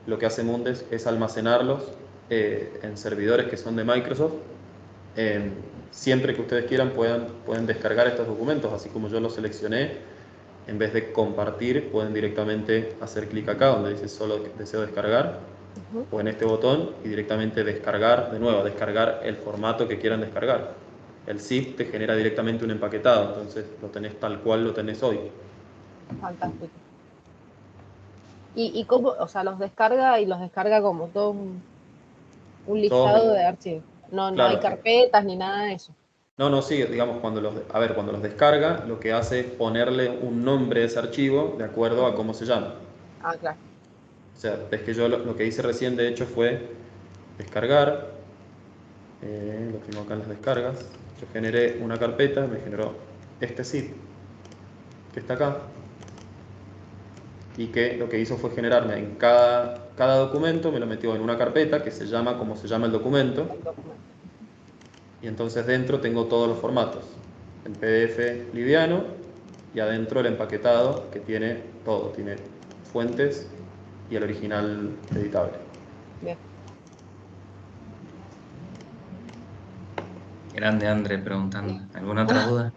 Lo que hace Mundes es almacenarlos en servidores que son de Microsoft. Siempre que ustedes quieran pueden descargar estos documentos, así como yo los seleccioné. En vez de compartir, pueden directamente hacer clic acá donde dice solo deseo descargar, o en este botón y directamente descargar, de nuevo, descargar el formato que quieran descargar. El zip te genera directamente un empaquetado, entonces lo tenés tal cual lo tenés hoy. Fantástico. ¿Y cómo, o sea, los descarga como todo un listado de archivos? No Claro, hay carpetas ni nada de eso. No, sí, digamos, cuando los descarga, lo que hace es ponerle un nombre a ese archivo de acuerdo a cómo se llama. Ah, claro. O sea, ves que yo lo que hice recién, de hecho, fue descargar, lo tengo acá en las descargas, yo generé una carpeta, me generó este zip, que está acá, y que lo que hizo fue generarme en cada documento, me lo metió en una carpeta que se llama como se llama el documento, y entonces dentro tengo todos los formatos, el PDF liviano, y adentro el empaquetado que tiene todo, tiene fuentes y el original editable. Bien. Grande André preguntando. ¿Alguna otra duda?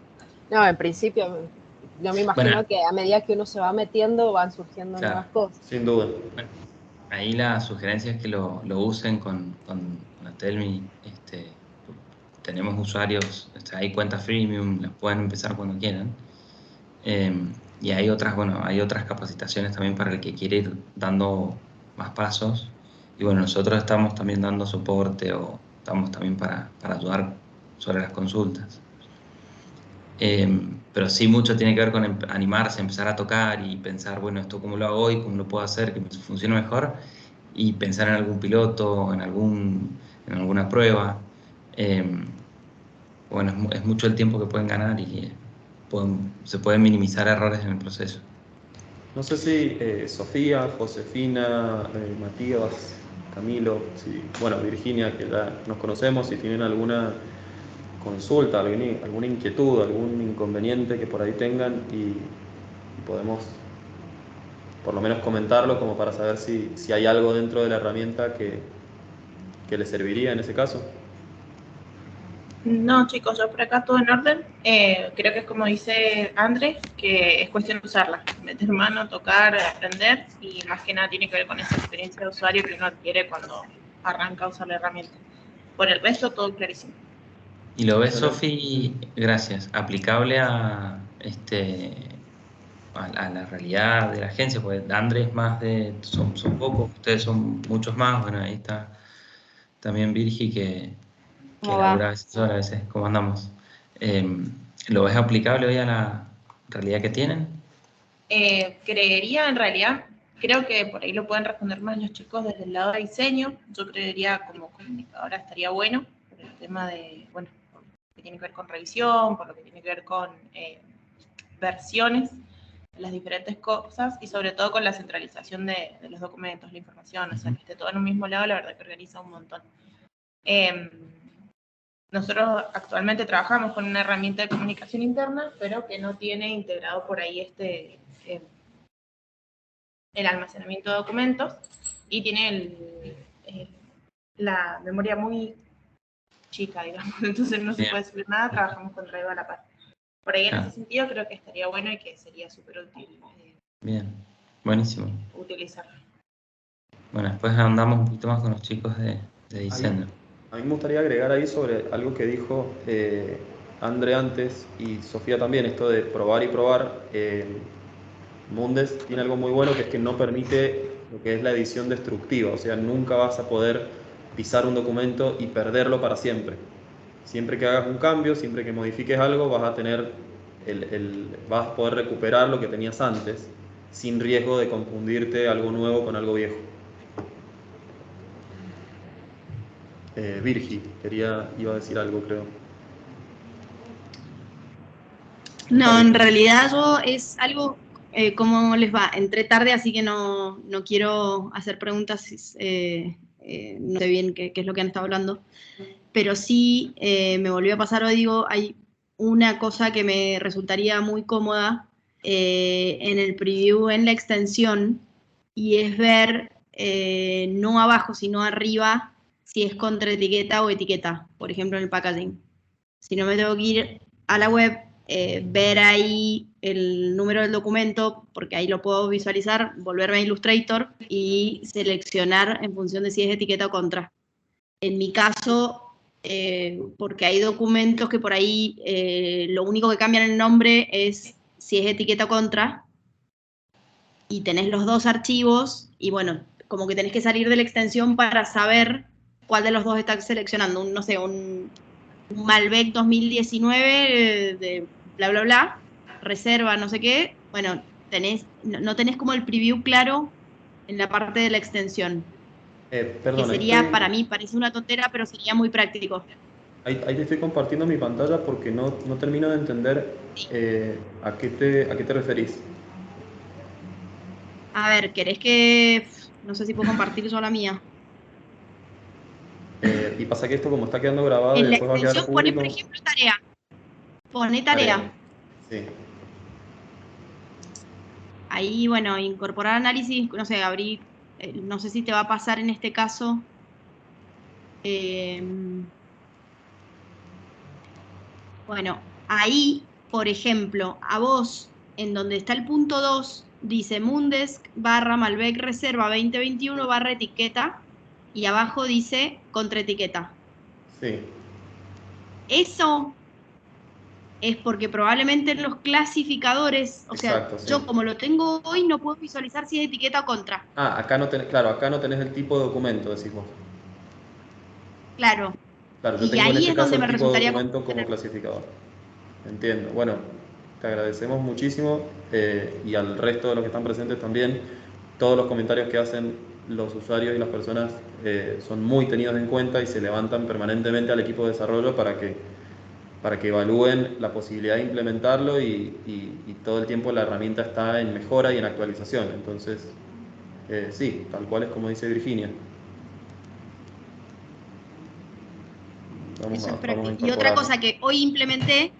No, en principio, yo me imagino Bueno, que a medida que uno se va metiendo van surgiendo claro. nuevas cosas. Sin duda. Bueno, ahí la sugerencia es que lo usen con Atelmi. Tenemos usuarios, hay cuentas freemium, las pueden empezar cuando quieran. Y hay otras capacitaciones también para el que quiere ir dando más pasos. Y bueno, nosotros estamos también dando soporte o estamos también para ayudar sobre las consultas. Pero sí mucho tiene que ver con animarse, empezar a tocar y pensar, bueno, esto cómo lo hago hoy, cómo lo puedo hacer, que me funcione mejor, y pensar en algún piloto, en alguna prueba. Bueno, es mucho el tiempo que pueden ganar y se pueden minimizar errores en el proceso. No sé si Sofía, Josefina, Matías, Camilo, bueno, Virginia, que ya nos conocemos, si tienen alguna consulta, alguna inquietud, algún inconveniente que por ahí tengan y podemos por lo menos comentarlo como para saber si hay algo dentro de la herramienta que les serviría en ese caso. No, chicos, yo por acá todo en orden. Creo que es como dice Andrés, que es cuestión de usarla, meter mano, tocar, aprender, y más que nada tiene que ver con esa experiencia de usuario que uno adquiere cuando arranca a usar la herramienta. Por el resto, todo clarísimo. ¿Y lo ves, Sofi, gracias, aplicable a la realidad de la agencia? Porque Andrés más son pocos, ustedes son muchos más. Bueno, ahí está también Virgi que labura a veces sola, a veces. ¿Cómo andamos? ¿Lo ves aplicable hoy a la realidad que tienen? Creería, en realidad, creo que por ahí lo pueden responder más los chicos desde el lado de diseño. Yo creería como comunicadora estaría bueno, por el tema de, bueno, por lo que tiene que ver con revisión, por lo que tiene que ver con versiones de las diferentes cosas y sobre todo con la centralización de los documentos, la información, o sea, que esté todo en un mismo lado, la verdad que organiza un montón. Nosotros actualmente trabajamos con una herramienta de comunicación interna, pero que no tiene integrado por ahí el almacenamiento de documentos y tiene la memoria muy chica, digamos, entonces no se puede subir nada, trabajamos con Drive a la par. Por ahí en ese sentido creo que estaría bueno y que sería súper útil. Bien, buenísimo. Utilizarlo. Bueno, después andamos un poquito más con los chicos de diseño. A mí me gustaría agregar ahí sobre algo que dijo André antes y Sofía también, esto de probar y probar. Mundes tiene algo muy bueno, que es que no permite lo que es la edición destructiva, o sea, nunca vas a poder pisar un documento y perderlo para siempre. Siempre que hagas un cambio, siempre que modifiques algo, vas a tener vas a poder recuperar lo que tenías antes, sin riesgo de confundirte algo nuevo con algo viejo. Virgi, iba a decir algo, creo. No, en realidad yo es algo, ¿cómo les va? Entré tarde, así que no quiero hacer preguntas, no sé bien qué es lo que han estado hablando, pero sí me volvió a pasar hoy, digo, hay una cosa que me resultaría muy cómoda en el preview, en la extensión, y es ver, no abajo, sino arriba, si es contra etiqueta o etiqueta, por ejemplo en el packaging. Si no, me tengo que ir a la web, ver ahí el número del documento, porque ahí lo puedo visualizar, volverme a Illustrator y seleccionar en función de si es etiqueta o contra. En mi caso, porque hay documentos que por ahí lo único que cambian el nombre es si es etiqueta o contra, y tenés los dos archivos, y bueno, como que tenés que salir de la extensión para saber cuál de los dos estás seleccionando. No sé, un Malbec 2019 de bla, bla, bla, reserva, no sé qué. Bueno, no tenés como el preview claro en la parte de la extensión. Perdón, Que sería, para mí, parece una tontera, pero sería muy práctico. ahí te estoy compartiendo mi pantalla porque no termino de entender a qué te referís. A ver, ¿querés que...? No sé si puedo compartir yo la mía. Y pasa que esto como está quedando grabado y En la después va a quedar extensión pone, público. por ejemplo, tarea. Pone tarea. Sí. Ahí, bueno, incorporar análisis, no sé, abrir, no sé si te va a pasar en este caso. Bueno, ahí, por ejemplo, a vos, en donde está el punto 2, dice Mundesk barra Malbec Reserva 2021 barra etiqueta, y abajo dice contraetiqueta. Sí. Eso es porque probablemente en los clasificadores, o sea, Exacto, sí. yo como lo tengo hoy no puedo visualizar si es etiqueta o contra. Ah, acá no tenés, claro, acá no tenés el tipo de documento, decís vos. Claro. Claro, yo Y tengo en ahí este es caso donde el me tipo de resultaría documento como clasificador. Entiendo. Bueno, te agradecemos muchísimo y al resto de los que están presentes también. Todos los comentarios que hacen los usuarios y las personas son muy tenidos en cuenta y se levantan permanentemente al equipo de desarrollo para que evalúen la posibilidad de implementarlo y todo el tiempo la herramienta está en mejora y en actualización. Entonces, sí, tal cual es como dice Virginia. Eso es Vamos a práctico. Y otra incorporarlo. cosa que hoy implementé,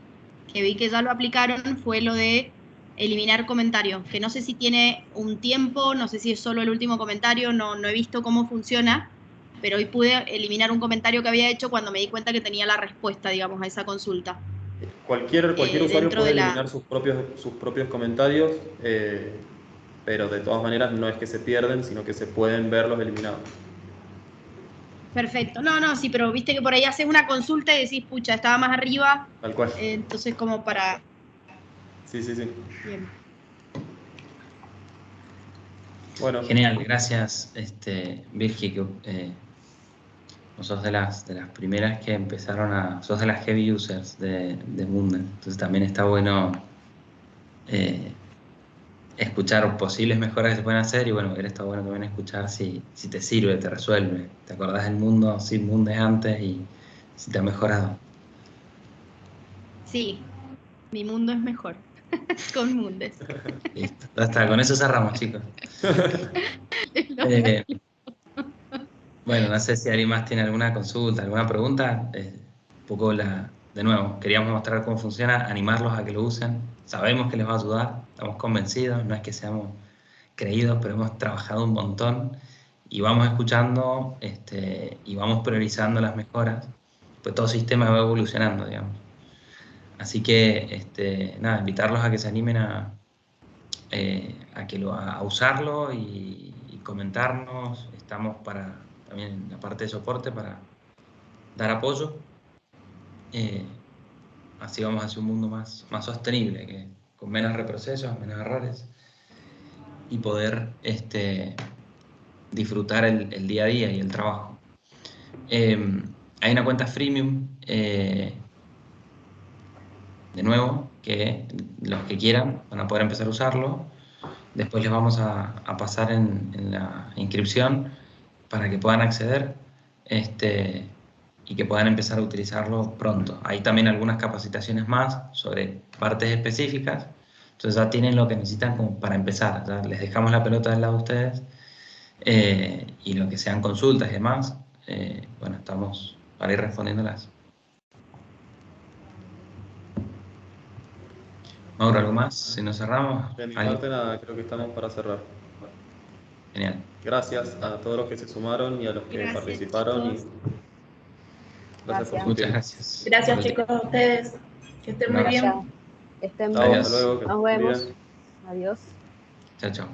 que vi que ya lo aplicaron, fue lo de eliminar comentarios, que no sé si tiene un tiempo, no sé si es solo el último comentario, no he visto cómo funciona, pero hoy pude eliminar un comentario que había hecho cuando me di cuenta que tenía la respuesta, digamos, a esa consulta. Cualquier usuario Dentro puede de la... eliminar sus propios comentarios, pero de todas maneras no es que se pierden, sino que se pueden ver los eliminados. Perfecto. No, sí, pero viste que por ahí haces una consulta y decís, pucha, estaba más arriba, Tal cual. entonces como para... Sí, sí, sí. Bien. Bueno, Genial, gracias, Virgi, que vos sos de las primeras que empezaron sos de las heavy users de Moodle, entonces también está bueno escuchar posibles mejoras que se pueden hacer y bueno, hubiera estado bueno también escuchar si te sirve, te resuelve, te acordás del mundo sin Moodle antes y si te ha mejorado. Sí, mi mundo es mejor con Mundes. Listo, ya está, con eso cerramos, chicos. Bueno, no sé si alguien más tiene alguna consulta, alguna pregunta. Un poco de nuevo, queríamos mostrar cómo funciona, animarlos a que lo usen. Sabemos que les va a ayudar, estamos convencidos, no es que seamos creídos, pero hemos trabajado un montón y vamos escuchando y vamos priorizando las mejoras, pues todo sistema va evolucionando, digamos. Así que, nada, invitarlos a que se animen a usarlo y comentarnos. Estamos también en la parte de soporte para dar apoyo. Así vamos hacia un mundo más sostenible, con menos reprocesos, menos errores y poder disfrutar el día a día y el trabajo. Hay una cuenta freemium, de nuevo, que los que quieran van a poder empezar a usarlo. Después les vamos a pasar en la inscripción para que puedan acceder y que puedan empezar a utilizarlo pronto. Hay también algunas capacitaciones más sobre partes específicas, entonces ya tienen lo que necesitan como para empezar. Ya les dejamos la pelota del lado de ustedes y lo que sean consultas y demás, bueno, estamos para ir respondiéndolas. Mauro, ¿algo más? Si nos cerramos. de mi ¿Alguien? parte nada, creo que estamos para cerrar. Genial. Gracias a todos los que se sumaron y a los que Gracias, participaron. chicos. Gracias por su Muchas tiempo. gracias. Gracias, chicos, a ustedes. Que estén muy Un bien. Gracias. Estén Chao, bien. hasta luego. que Nos estén vemos. bien. Adiós. Chao, chao.